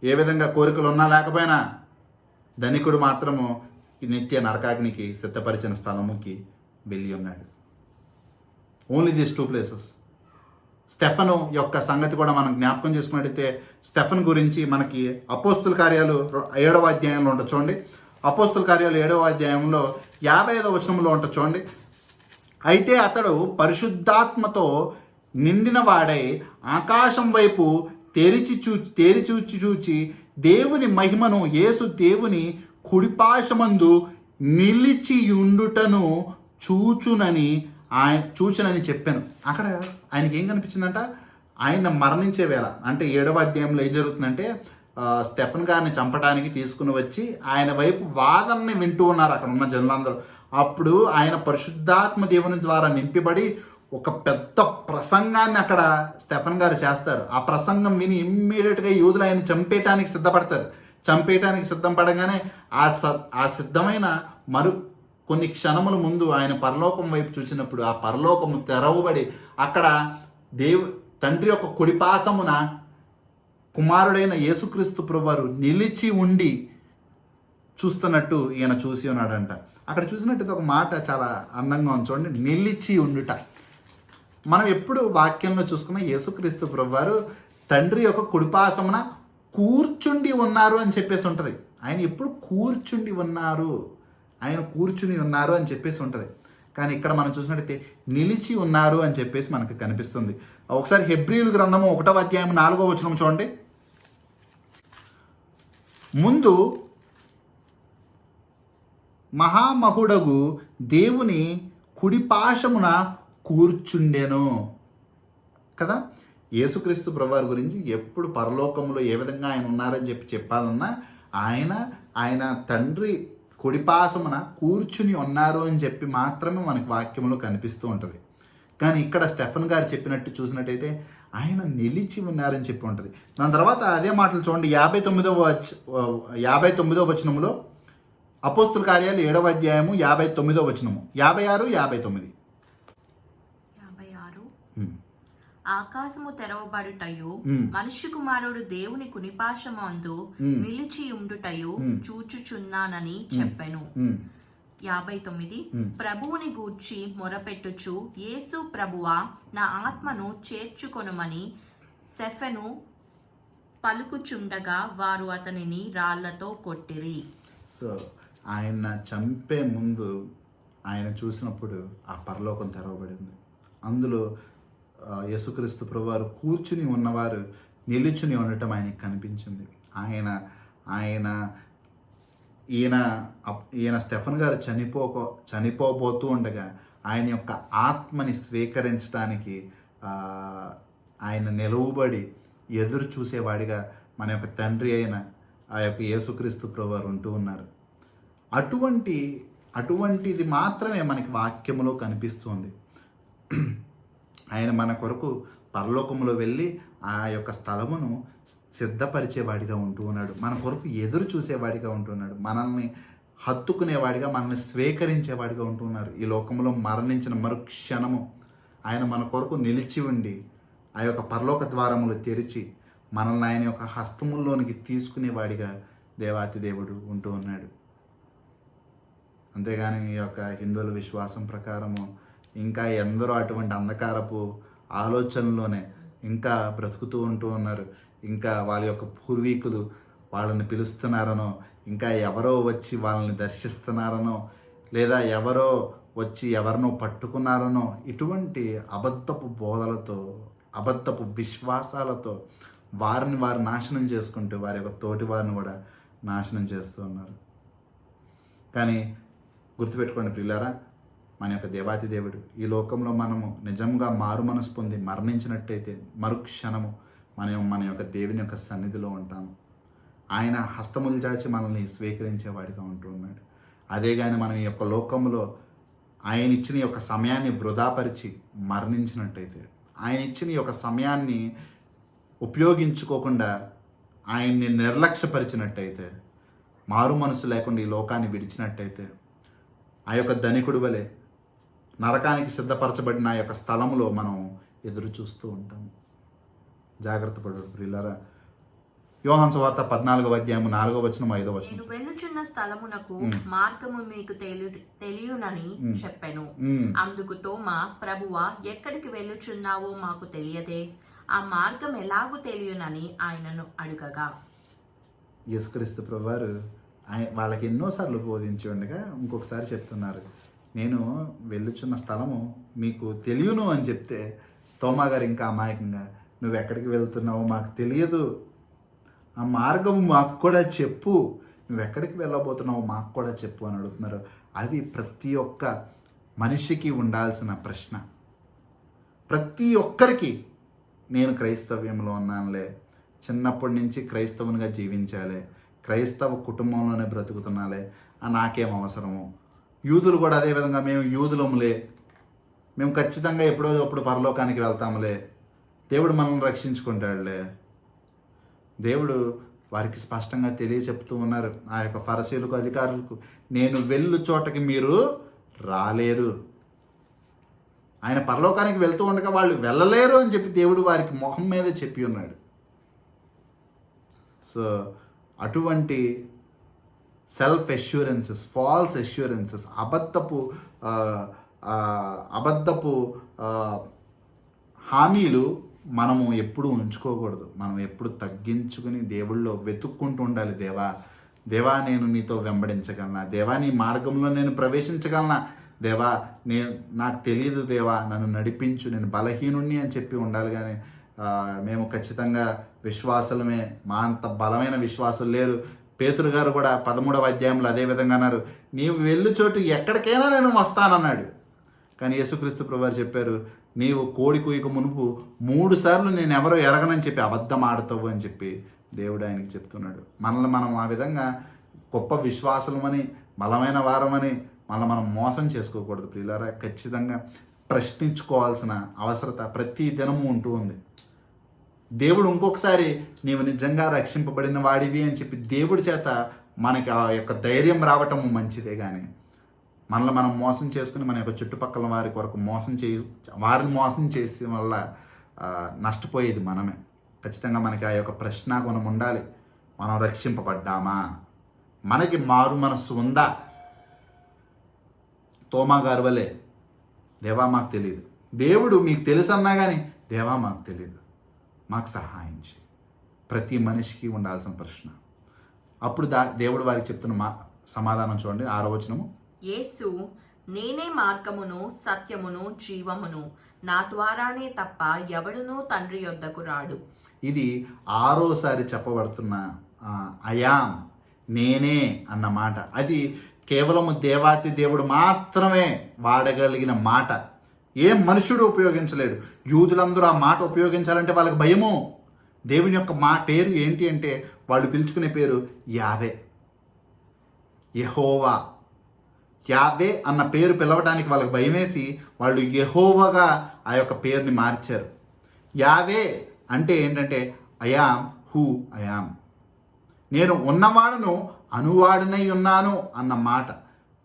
ఏ విధంగా కోరికలు ఉన్నా లేకపోయినా ధనికుడు మాత్రము ఈ నిత్య నరకాగ్నికి సిద్ధపరిచిన స్థలముకి వెళ్ళి ఉన్నాడు. Only these 2 places. స్టెఫను యొక్క సంగతి కూడా మనం జ్ఞాపకం చేసుకున్నట్టయితే స్టెఫన్ గురించి మనకి అపోస్తుల కార్యాలు 7వ అధ్యాయంలో ఉంటుంది చూడండి. అపోస్తుల కార్యాలు 7వ అధ్యాయంలో 55వ వచనంలో ఉంటుంది చూడండి. అయితే అతడు పరిశుద్ధాత్మతో నిండిన వాడై ఆకాశం వైపు తేరిచూచి చూచి దేవుని మహిమను, యేసు దేవుని కుడిపాశమందు నిలిచి ఉండుటను చూచునని చెప్పాను. అక్కడ ఆయనకి ఏం కనిపించిందంట? ఆయన మరణించే వేళ, అంటే 7వ అధ్యాయంలో ఏం జరుగుతుందంటే స్టెఫన్ గారిని చంపడానికి తీసుకుని వచ్చి ఆయన వైపు వాదనని వింటూ ఉన్నారు అక్కడ ఉన్న జనులందరూ. అప్పుడు ఆయన పరిశుద్ధాత్మ దేవుని ద్వారా నింపబడి ఒక పెద్ద ప్రసంగాన్ని అక్కడ స్టెఫన్ గారు చేస్తారు. ఆ ప్రసంగం విని ఇమ్మీడియట్గా యూదులు ఆయన చంపేయటానికి సిద్ధపడతారు. చంపేయటానికి సిద్ధం పడగానే ఆ సిద్ధమైన కొన్ని క్షణముల ముందు ఆయన పరలోకం వైపు చూసినప్పుడు ఆ పరలోకము తెరవబడి అక్కడ తండ్రి యొక్క కుడిపాసమున కుమారుడైన యేసుక్రీస్తు ప్రభువారు నిలిచి ఉండి చూస్తున్నట్టు ఈయన చూసి ఉన్నాడంట. అక్కడ చూసినట్టు ఒక మాట చాలా అందంగా ఉంది చూడండి, నిలిచి ఉండుట. మనం ఎప్పుడు వాక్యంలో చూసుకున్న యేసుక్రీస్తు ప్రభువారు తండ్రి యొక్క కుడిపాసమున కూర్చుండి ఉన్నారు అని చెప్పేసి ఉంటుంది. ఆయన ఎప్పుడు కూర్చుని ఉన్నారు అని చెప్పేసి ఉంటుంది. కానీ ఇక్కడ మనం చూసినట్టయితే నిలిచి ఉన్నారు అని చెప్పేసి మనకు కనిపిస్తుంది. ఒకసారి హెబ్రీయుల గ్రంథము 1వ అధ్యాయం 4వ వచనం చూడండి. ముందు మహామహుడగు దేవుని కుడిపాశమున కూర్చుండెను కదా. యేసుక్రీస్తు ప్రభువారి గురించి ఎప్పుడు పరలోకంలో ఏ విధంగా ఆయన ఉన్నారని చెప్పాలన్నా ఆయన తండ్రి కుడిపాశమున కూర్చుని ఉన్నారు అని చెప్పి మాత్రమే మనకి వాక్యంలో కనిపిస్తూ ఉంటుంది. కానీ ఇక్కడ స్టెఫెన్ గారు చెప్పినట్టు చూసినట్టయితే ఆయన నిలిచి ఉన్నారని చెప్పి ఉంటుంది. దాని తర్వాత అదే మాటలు చూడండి, 59వ వచనములో, అపోస్తుల కార్యాలు 7వ అధ్యాయము 59వ వచనము, 56, 59. 56 ఆకాశము తెరవబడుటయు మనుష్య కుమారుడు దేవుని కునిపాశమందు నిలిచి ఉండుటయు చూచుచున్నానని చెప్పెను. 59 ప్రభువుని గూర్చి మొరపెట్టుచు, యేసు ప్రభువా నా ఆత్మను చేర్చుకొనుమని సెఫెను పలుకుచుండగా వారు అతనిని రాళ్లతో కొట్టిరి. సో ఆయన చంపే ముందు ఆయన చూసినప్పుడు ఆ పరలోకం తెరవబడింది. అందులో యేసుక్రీస్తు ప్రభువారు కూర్చుని ఉన్నవారు నిలుచుని ఉండటం ఆయనకి కనిపించింది. ఈయన స్టెఫెన్ గారు చనిపోబోతూ ఉండగా ఆయన యొక్క ఆత్మని స్వీకరించడానికి ఆయన నిలువబడి ఎదురు చూసేవాడిగా మన యొక్క తండ్రి అయిన ఆ యొక్క యేసుక్రీస్తు ప్రభువారు ఉంటూ ఉన్నారు. అటువంటిది మాత్రమే మనకి వాక్యములో కనిపిస్తుంది. ఆయన మన కొరకు పరలోకములో వెళ్ళి ఆ యొక్క స్థలమును సిద్ధపరిచేవాడిగా ఉంటూ ఉన్నాడు. మన కొరకు ఎదురు చూసేవాడిగా ఉంటున్నాడు. మనల్ని హత్తుకునేవాడిగా, మనల్ని స్వీకరించేవాడిగా ఉంటున్నారు. ఈ లోకంలో మరణించిన మరుక్షణము ఆయన మన కొరకు నిలిచి ఉండి ఆ యొక్క పరలోక ద్వారములు తెరిచి మనల్ని ఆయన యొక్క హస్తముల్లోనికి తీసుకునేవాడిగా దేవాతి దేవుడు ఉంటూ ఉన్నాడు. అంతేగాని ఈ యొక్క హిందువుల విశ్వాసం ప్రకారము ఇంకా ఎందరో అటువంటి అంధకారపు ఆలోచనలోనే ఇంకా బ్రతుకుతూ ఉంటూ ఉన్నారు. ఇంకా వాళ్ళ యొక్క పూర్వీకులు వాళ్ళని పిలుస్తున్నారనో, ఇంకా ఎవరో వచ్చి వాళ్ళని దర్శిస్తున్నారనో, లేదా ఎవరో వచ్చి ఎవరినో పట్టుకున్నారనో, ఇటువంటి అబద్ధపు బోధలతో, అబద్ధపు విశ్వాసాలతో వారిని వారు నాశనం చేసుకుంటూ వారి యొక్క తోటి వారిని కూడా నాశనం చేస్తూ ఉన్నారు. కానీ గుర్తుపెట్టుకోండి ప్రియులారా, మన యొక్క దేవాతి దేవుడు ఈ లోకంలో మనము నిజంగా మారు మనసు పొంది మరణించినట్టయితే మరుక్షణము మన యొక్క దేవుని యొక్క సన్నిధిలో ఉంటాము. ఆయన హస్తములు చాచి మనల్ని స్వీకరించేవాడిగా ఉంటూ ఉన్నాడు. అదే కానీ మనం ఈ యొక్క లోకంలో ఆయన ఇచ్చిన యొక్క సమయాన్ని వృధాపరిచి మరణించినట్టయితే, ఆయన ఇచ్చిన యొక్క సమయాన్ని ఉపయోగించుకోకుండా ఆయన్ని నిర్లక్ష్యపరిచినట్టయితే, మారు మనసు లేకుండా ఈ లోకాన్ని విడిచినట్టయితే, ఆ యొక్క ధనికుడు వలె నరకానికి సిద్ధపరచబడిన ఆ యొక్క స్థలంలో మనం ఎదురు చూస్తూ ఉంటాము. జాగ్రత్త పడు ప్రియులారా. యోహాను సువార్త 14వ అధ్యాయము 4వ వచనం 5వ వచనం, నేను వెళ్ళుచున్న స్థలమునకు మార్గము మీకు తెలియనని చెప్పెను. అందుకు తోమా, ప్రభువా ఎక్కడికి వెళ్ళుచున్నావో మాకు తెలియదే, ఆ మార్గం ఎలాగూ తెలియనని ఆయనను అడుగగా, యేసుక్రీస్తు ప్రభువారు వాళ్ళకి ఎన్నోసార్లు బోధించి ఉండగా ఇంకొకసారి చెప్తున్నారు, నేను వెళ్ళుచున్న స్థలము మీకు తెలియను అని చెప్తే తోమా గారు ఇంకా అమాయకంగా, నువ్వు ఎక్కడికి వెళ్తున్నావో మాకు తెలియదు, ఆ మార్గము మాకు కూడా చెప్పు, నువ్వు ఎక్కడికి వెళ్ళబోతున్నావో మాకు కూడా చెప్పు అని అడుగుతున్నారు. అది ప్రతి ఒక్క మనిషికి ఉండాల్సిన ప్రశ్న. ప్రతి ఒక్కరికి నేను క్రైస్తవ్యంలో ఉన్నానులే, చిన్నప్పటి నుంచి క్రైస్తవునిగా జీవించాలి, క్రైస్తవ కుటుంబంలోనే బ్రతుకుతున్నాలే, నాకేం అవసరము, యూదులు కూడా అదేవిధంగా మేము యూదులములే, మేము ఖచ్చితంగా ఎప్పుడో అప్పుడు పరలోకానికి వెళ్తాములే, దేవుడు మనల్ని రక్షించుకుంటాడులే. దేవుడు వారికి స్పష్టంగా తెలియచెప్తూ ఉన్నారు, ఆ యొక్క ఫరిసీయులకు అధికారులకు, నేను వెళ్ళు చోటకి మీరు రాలేరు. ఆయన పరలోకానికి వెళ్తూ ఉండగా వాళ్ళు వెళ్ళలేరు అని చెప్పి దేవుడు వారికి మొహం మీదే చెప్పి ఉన్నాడు. సో అటువంటి సెల్ఫ్ అష్యూరెన్సెస్, ఫాల్స్ అష్యూరెన్సెస్, అబద్ధపు హామీలు మనము ఎప్పుడు ఉంచుకోకూడదు. మనం ఎప్పుడు తగ్గించుకుని దేవుళ్ళో వెతుక్కుంటూ ఉండాలి. దేవా నేను నీతో వెంబడించగలనా, దేవా నీ మార్గంలో నేను ప్రవేశించగలనా, దేవా నాకు తెలియదు దేవా నన్ను నడిపించు, నేను బలహీనుణ్ణి అని చెప్పి ఉండాలి. కానీ మేము ఖచ్చితంగా విశ్వాసులమే, మా అంత బలమైన విశ్వాసులు లేరు, పేతురు గారు కూడా 13వ అధ్యాయంలో అదే విధంగా అన్నారు, నీవు వెళ్ళు చోటు ఎక్కడికైనా నేను వస్తానన్నాడు. కానీ యేసుక్రీస్తు ప్రభువారు చెప్పారు, నీవు కోడి కూయక మునుపు 3 సార్లు నేను ఎవరో ఎరగనని చెప్పి అబద్ధం ఆడతావు అని చెప్పి దేవుడు ఆయనకి చెప్తున్నాడు. మనల్ని మనం ఆ విధంగా గొప్ప విశ్వాసులమని, బలమైన వారమని మనం మోసం చేసుకోకూడదు ప్రియులారా. ఖచ్చితంగా ప్రశ్నించుకోవాల్సిన అవసరత ప్రతి దినము ఉంటూ ఉంది. దేవుడు ఇంకొకసారి నీవు నిజంగా రక్షింపబడిన వాడివి అని చెప్పి దేవుడి చేత మనకి ఆ యొక్క ధైర్యం రావటం మంచిదే, కానీ మనల్ని మనం మోసం చేసుకుని మన యొక్క చుట్టుపక్కల వారి కొరకు వారిని మోసం చేసే వల్ల నష్టపోయేది మనమే. ఖచ్చితంగా మనకి ఆ యొక్క ప్రశ్నాగుణం ఉండాలి. మనం రక్షింపబడ్డామా? మనకి మారు మనస్సు ఉందా? తోమా గారు వలె, దేవా మాకు తెలియదు, దేవుడు మీకు తెలుసు అన్నా కానీ దేవా మాకు తెలియదు, మాకు సహాయం చేయి. ప్రతి మనిషికి ఉండాల్సిన ప్రశ్న. అప్పుడు దేవుడు వారికి చెప్తున్న సమాధానం చూడండి, 6వ వచనము. యేసు, నేనే మార్గమును సత్యమును జీవమును, నా ద్వారానే తప్ప ఎవడునూ తండ్రి యొద్దకు రాడు. ఇది 6వసారి చెప్పబడుతున్న అయాం, నేనే అన్న మాట. అది కేవలము దేవాతి దేవుడు మాత్రమే వాడగలిగిన మాట. ఏ మనుషుడు ఉపయోగించలేడు. యూదులందరూ ఆ మాట ఉపయోగించాలంటే వాళ్ళకి భయము. దేవుని యొక్క పేరు ఏంటి అంటే వాళ్ళు పిలుచుకునే పేరు యావే, యెహోవా. యావే అన్న పేరు పిలవడానికి వాళ్ళకి భయమేసి వాళ్ళు యెహోవాగా ఆ యొక్క పేరుని మార్చారు. యావే అంటే ఏంటంటే అయాం హూ అయాం, నేను ఉన్నవాడును అనువాడినై ఉన్నాను అన్న మాట.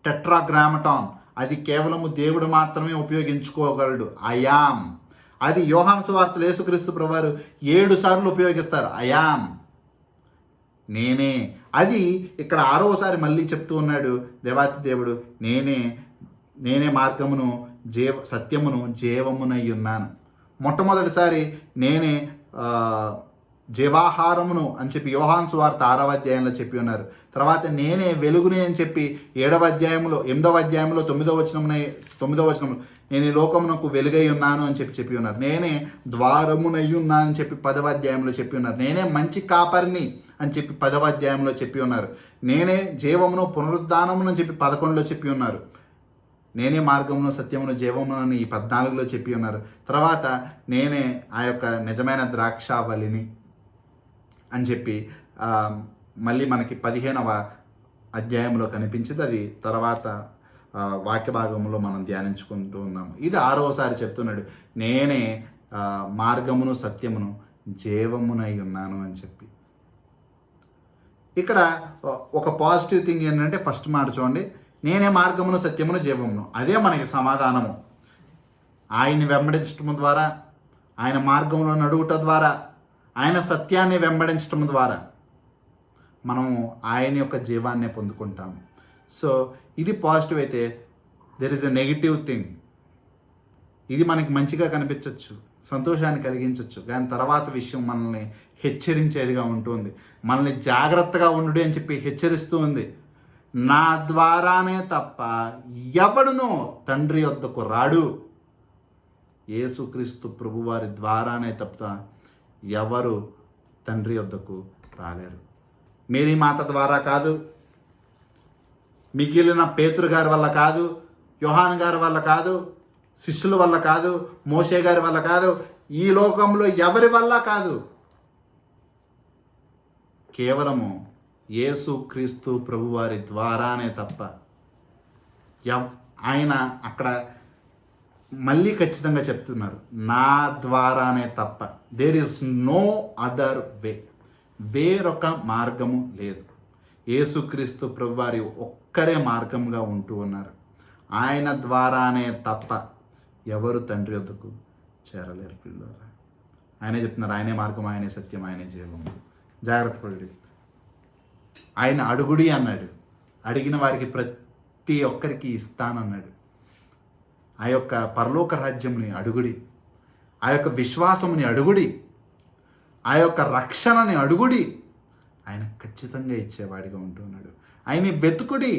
టెట్రాగ్రామటాన్, అది కేవలము దేవుడు మాత్రమే ఉపయోగించుకోగలడు. అయాం, అది యోహాను సువార్తలో యేసుక్రీస్తు ప్రభువారు 7 సార్లు ఉపయోగిస్తారు. అయాం, నేనే. అది ఇక్కడ 6వసారి మళ్ళీ చెప్తూ ఉన్నాడు దేవాతి దేవుడు, నేనే మార్గమును సత్యమును జీవమునై ఉన్నాను. మొట్టమొదటిసారి నేనే జీవాహారమును అని చెప్పి యోహాను సువార్త 6వ అధ్యాయంలో చెప్పి ఉన్నారు. తర్వాత నేనే వెలుగుని అని చెప్పి 7వ అధ్యాయంలో 8వ అధ్యాయంలో 9వ వచనంలో నేను ఈ లోకమునకు వెలుగై ఉన్నాను అని చెప్పి ఉన్నారు. నేనే ద్వారమునై ఉన్నాను అని చెప్పి 10వ అధ్యాయంలో చెప్పి ఉన్నారు. నేనే మంచి కాపరిని అని చెప్పి 10వ అధ్యాయంలో చెప్పి ఉన్నారు. నేనే జీవమును పునరుద్ధానమును అని చెప్పి 11లో చెప్పి ఉన్నారు. నేనే మార్గమును సత్యమును జీవమును అని ఈ 14లో చెప్పి ఉన్నారు. తర్వాత నేనే ఆ యొక్క నిజమైన ద్రాక్షావళిని అని చెప్పి మళ్ళీ మనకి 15వ అధ్యాయంలో కనిపించింది. అది తర్వాత వాక్య భాగంలో మనం ధ్యానించుకుంటూ ఉన్నాము. ఇది 6వసారి చెప్తున్నాడు, నేనే మార్గమును సత్యమును జీవమునై ఉన్నాను అని చెప్పి. ఇక్కడ ఒక పాజిటివ్ థింగ్ ఏంటంటే ఫస్ట్ మాట చూడండి, నేనే మార్గమును సత్యమును జీవమును. అదే మనకి సమాధానము. ఆయన్ని వెంబడించటం ద్వారా, ఆయన మార్గంలో నడువుట ద్వారా, ఆయన సత్యాన్ని వెంబడించటం ద్వారా మనము ఆయన యొక్క జీవాన్ని పొందుకుంటాము. సో ఇది పాజిటివ్ అయితే there is a negative thing. ఇది మనకి మంచిగా కనిపించవచ్చు, సంతోషాన్ని కలిగించవచ్చు, కానీ తర్వాత విషయం మనల్ని హెచ్చరించేదిగా ఉంటుంది. మనల్ని జాగ్రత్తగా ఉండు అని చెప్పి హెచ్చరిస్తూ ఉంది. నా ద్వారానే తప్ప ఎవడునో తండ్రి వద్దకు రాడు. యేసుక్రీస్తు ప్రభువారి ద్వారానే తప్ప ఎవరు తండ్రి వద్దకు రాలేరు. మేరీ మాత ద్వారా కాదు, మిగిలిన పేతురు గారి వల్ల కాదు, యోహాను గారి వల్ల కాదు, శిష్యుల వల్ల కాదు, మోషే గారి వల్ల కాదు, ఈ లోకంలో ఎవరి వల్ల కాదు. కేవలము యేసుక్రీస్తు ప్రభువారి ద్వారానే తప్ప ఆయన అక్కడ మళ్ళీ ఖచ్చితంగా చెప్తున్నారు, నా ద్వారానే తప్ప. There is no other way. వేరొక మార్గము లేదు. యేసుక్రీస్తు ప్రభువారి ఒక్కరే మార్గంగా ఉంటూ ఉన్నారు. ఆయన ద్వారానే తప్ప ఎవరు తండ్రి వద్దకు చేరలేరు పిల్లలు. ఆయనే చెప్తున్నారు, ఆయనే మార్గం, ఆయనే సత్యం, ఆయనే జీవము. జాగ్రత్త పడి ఆయన అడుగుడి అన్నాడు. అడిగిన వారికి ప్రతి ఒక్కరికి ఇస్తానన్నాడు. ఆ యొక్క పరలోక రాజ్యంని అడుగుడి, ఆ యొక్క విశ్వాసముని అడుగుడి, ఆ యొక్క రక్షణని అడుగుడి. ఆయన ఖచ్చితంగా ఇచ్చేవాడిగా ఉంటున్నాడు. ఆయన్ని వెతుకుడి,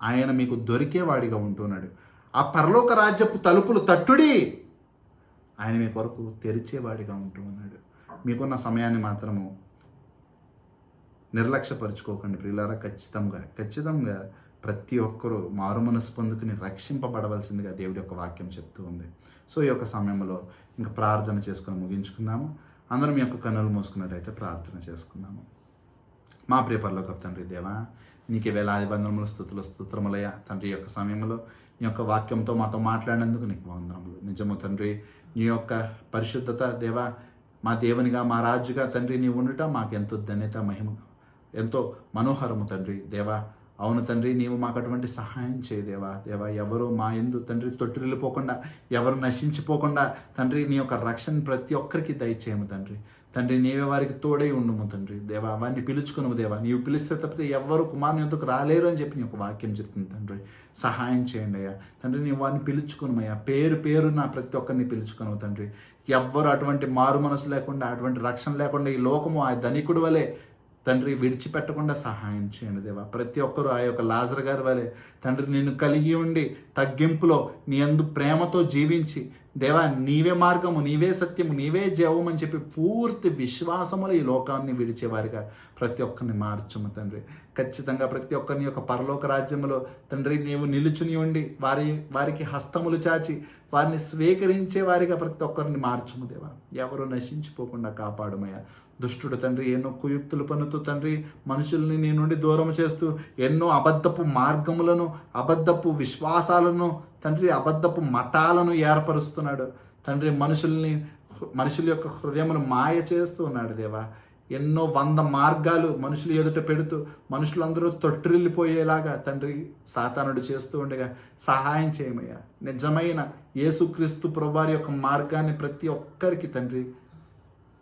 ఆయన మీకు దొరికేవాడిగా ఉంటున్నాడు. ఆ పరలోక రాజ్యపు తలుపులు తట్టుడి, ఆయన మీ కొరకు తెరిచేవాడిగా ఉంటూ ఉన్నాడు. మీకున్న సమయాన్ని మాత్రము నిర్లక్ష్యపరుచుకోకండి ప్రియులారా. ఖచ్చితంగా ప్రతి ఒక్కరూ మారు మనసు పొందుకుని రక్షింపబడవలసిందిగా దేవుడి యొక్క వాక్యం చెప్తూ ఉంది. సో ఈ యొక్క సమయంలో ఇంకా ప్రార్థన చేసుకొని ముగించుకుందాము. అందరం మీ యొక్క కన్నులు మూసుకున్నట్టయితే ప్రార్థన చేసుకుందాము. మా ప్రియ పరలోకపు తండ్రి దేవా, నీకే వేలాది వందనములు, స్తోత్రములయ్యా తండ్రి. యొక్క సమయంలో నీ యొక్క వాక్యంతో మాతో మాట్లాడినందుకు నీకు వందనములు. నిజము తండ్రి, నీ యొక్క పరిశుద్ధత దేవా, మా దేవునిగా మా రాజుగా తండ్రి నీ ఉండుట మాకు ఎంతో ధన్యత, మహిమ, ఎంతో మనోహరము తండ్రి దేవా. అవును తండ్రి, నీవు మాకు అటువంటి సహాయం చేయి దేవా. ఎవరు మా యందు తండ్రి తొట్టిల్లిపోకుండా, ఎవరు నశించిపోకుండా తండ్రి నీ యొక్క రక్షణ ప్రతి ఒక్కరికి దయచేయము తండ్రి. నీవే వారికి తోడై ఉండుము తండ్రి దేవా. వారిని పిలుచుకున్నాము దేవా. నీవు పిలిస్తే తప్పితే ఎవరు కుమారుని ఎందుకు రాలేరు అని చెప్పి నీ యొక్క వాక్యం చెప్తుంది తండ్రి. సహాయం చేయండి అయ్యా తండ్రి. నీవు వారిని పిలుచుకున్నామయ్యా, పేరు నా ప్రతి ఒక్కరిని పిలుచుకున్నావు తండ్రి. ఎవ్వరు అటువంటి మారు మనసు లేకుండా, అటువంటి రక్షణ లేకుండా ఈ లోకము ఆ ధనికుడు వలె తండ్రి విడిచిపెట్టకుండా సహాయం చేయండి దేవా. ప్రతి ఒక్కరూ ఆ యొక్క లాజరు గారి వలె తండ్రి నిన్ను కలిగి ఉండి తగ్గింపులో నీ యందు ప్రేమతో జీవించి దేవా, నీవే మార్గము, నీవే సత్యము, నీవే జీవము అని చెప్పి పూర్తి విశ్వాసములో ఈ లోకాన్ని విడిచేవారిగా ప్రతి ఒక్కరిని మార్చము తండ్రి. ఖచ్చితంగా ప్రతి ఒక్కరిని యొక్క పరలోక రాజ్యములో తండ్రి నీవు నిలుచుని ఉండి వారికి హస్తములు చాచి వారిని స్వీకరించే వారిగా ప్రతి ఒక్కరిని మార్చము దేవా. ఎవరు నశించిపోకుండా కాపాడుమయ్యా. దుష్టుడు తండ్రి ఎన్నో కుయుక్తులు పన్నుతూ తండ్రి మనుషుల్ని నీ నుండి దూరం చేస్తూ ఎన్నో అబద్ధపు మార్గములను, అబద్ధపు విశ్వాసాలను తండ్రి, అబద్ధపు మతాలను ఏర్పరుస్తున్నాడు తండ్రి. మనుషుల యొక్క హృదయమును మాయ చేస్తూ ఉన్నాడు దేవా. ఎన్నో 100 మార్గాలు మనుషులు ఎదుట పెడుతూ మనుషులందరూ తొట్టిల్లిపోయేలాగా తండ్రి సాతానుడు చేస్తూ ఉండగా సహాయం చేయమయ్యా. నిజమైన యేసుక్రీస్తు ప్రభువారి యొక్క మార్గాన్ని ప్రతి ఒక్కరికి తండ్రి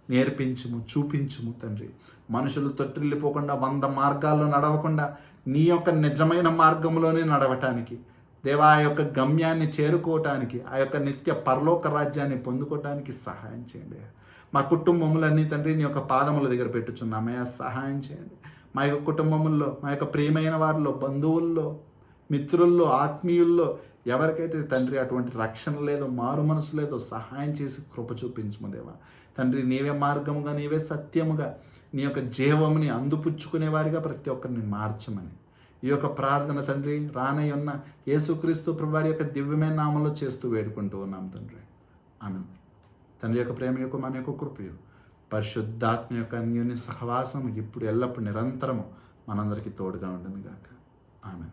నేర్పించుము, చూపించుము తండ్రి. మనుషులు తొట్టిల్లిపోకుండా 100 మార్గాల్లో నడవకుండా నీ యొక్క నిజమైన మార్గంలోనే నడవటానికి దేవా, ఆ యొక్క గమ్యాన్ని చేరుకోవటానికి, ఆ యొక్క నిత్య పరలోక రాజ్యాన్ని పొందుకోవటానికి సహాయం చేయండి. మా కుటుంబములన్నీ తండ్రి నీ యొక్క పాదముల దగ్గర పెట్టుచున్నామయ్యా. సహాయం చేయండి. మా యొక్క కుటుంబముల్లో, మా యొక్క ప్రియమైన వారిలో, బంధువుల్లో, మిత్రుల్లో, ఆత్మీయుల్లో ఎవరికైతే తండ్రి అటువంటి రక్షణ లేదో, మారు మనసు లేదో సహాయం చేసి కృప చూపించుము దేవా. తండ్రి నీవే మార్గముగా, నీవే సత్యముగా నీ యొక్క జీవముని అందిపుచ్చుకునే వారిగా ప్రతి ఒక్కరిని మార్చమని ఈ యొక్క ప్రార్థన తండ్రి రానయ్య ఉన్న యేసుక్రీస్తు ప్రభువారి యొక్క దివ్యమైన నామంలో చేస్తూ వేడుకుంటూ ఉన్నాం తండ్రి. ఆమేన్. తండ్రి యొక్క ప్రేమ యొక్క మన యొక్క కృపయు పరిశుద్ధాత్మ యొక్క అన్యోన్య సహవాసము ఇప్పుడు ఎల్లప్పుడు నిరంతరము మనందరికీ తోడుగా ఉండను గాక. ఆమేన్.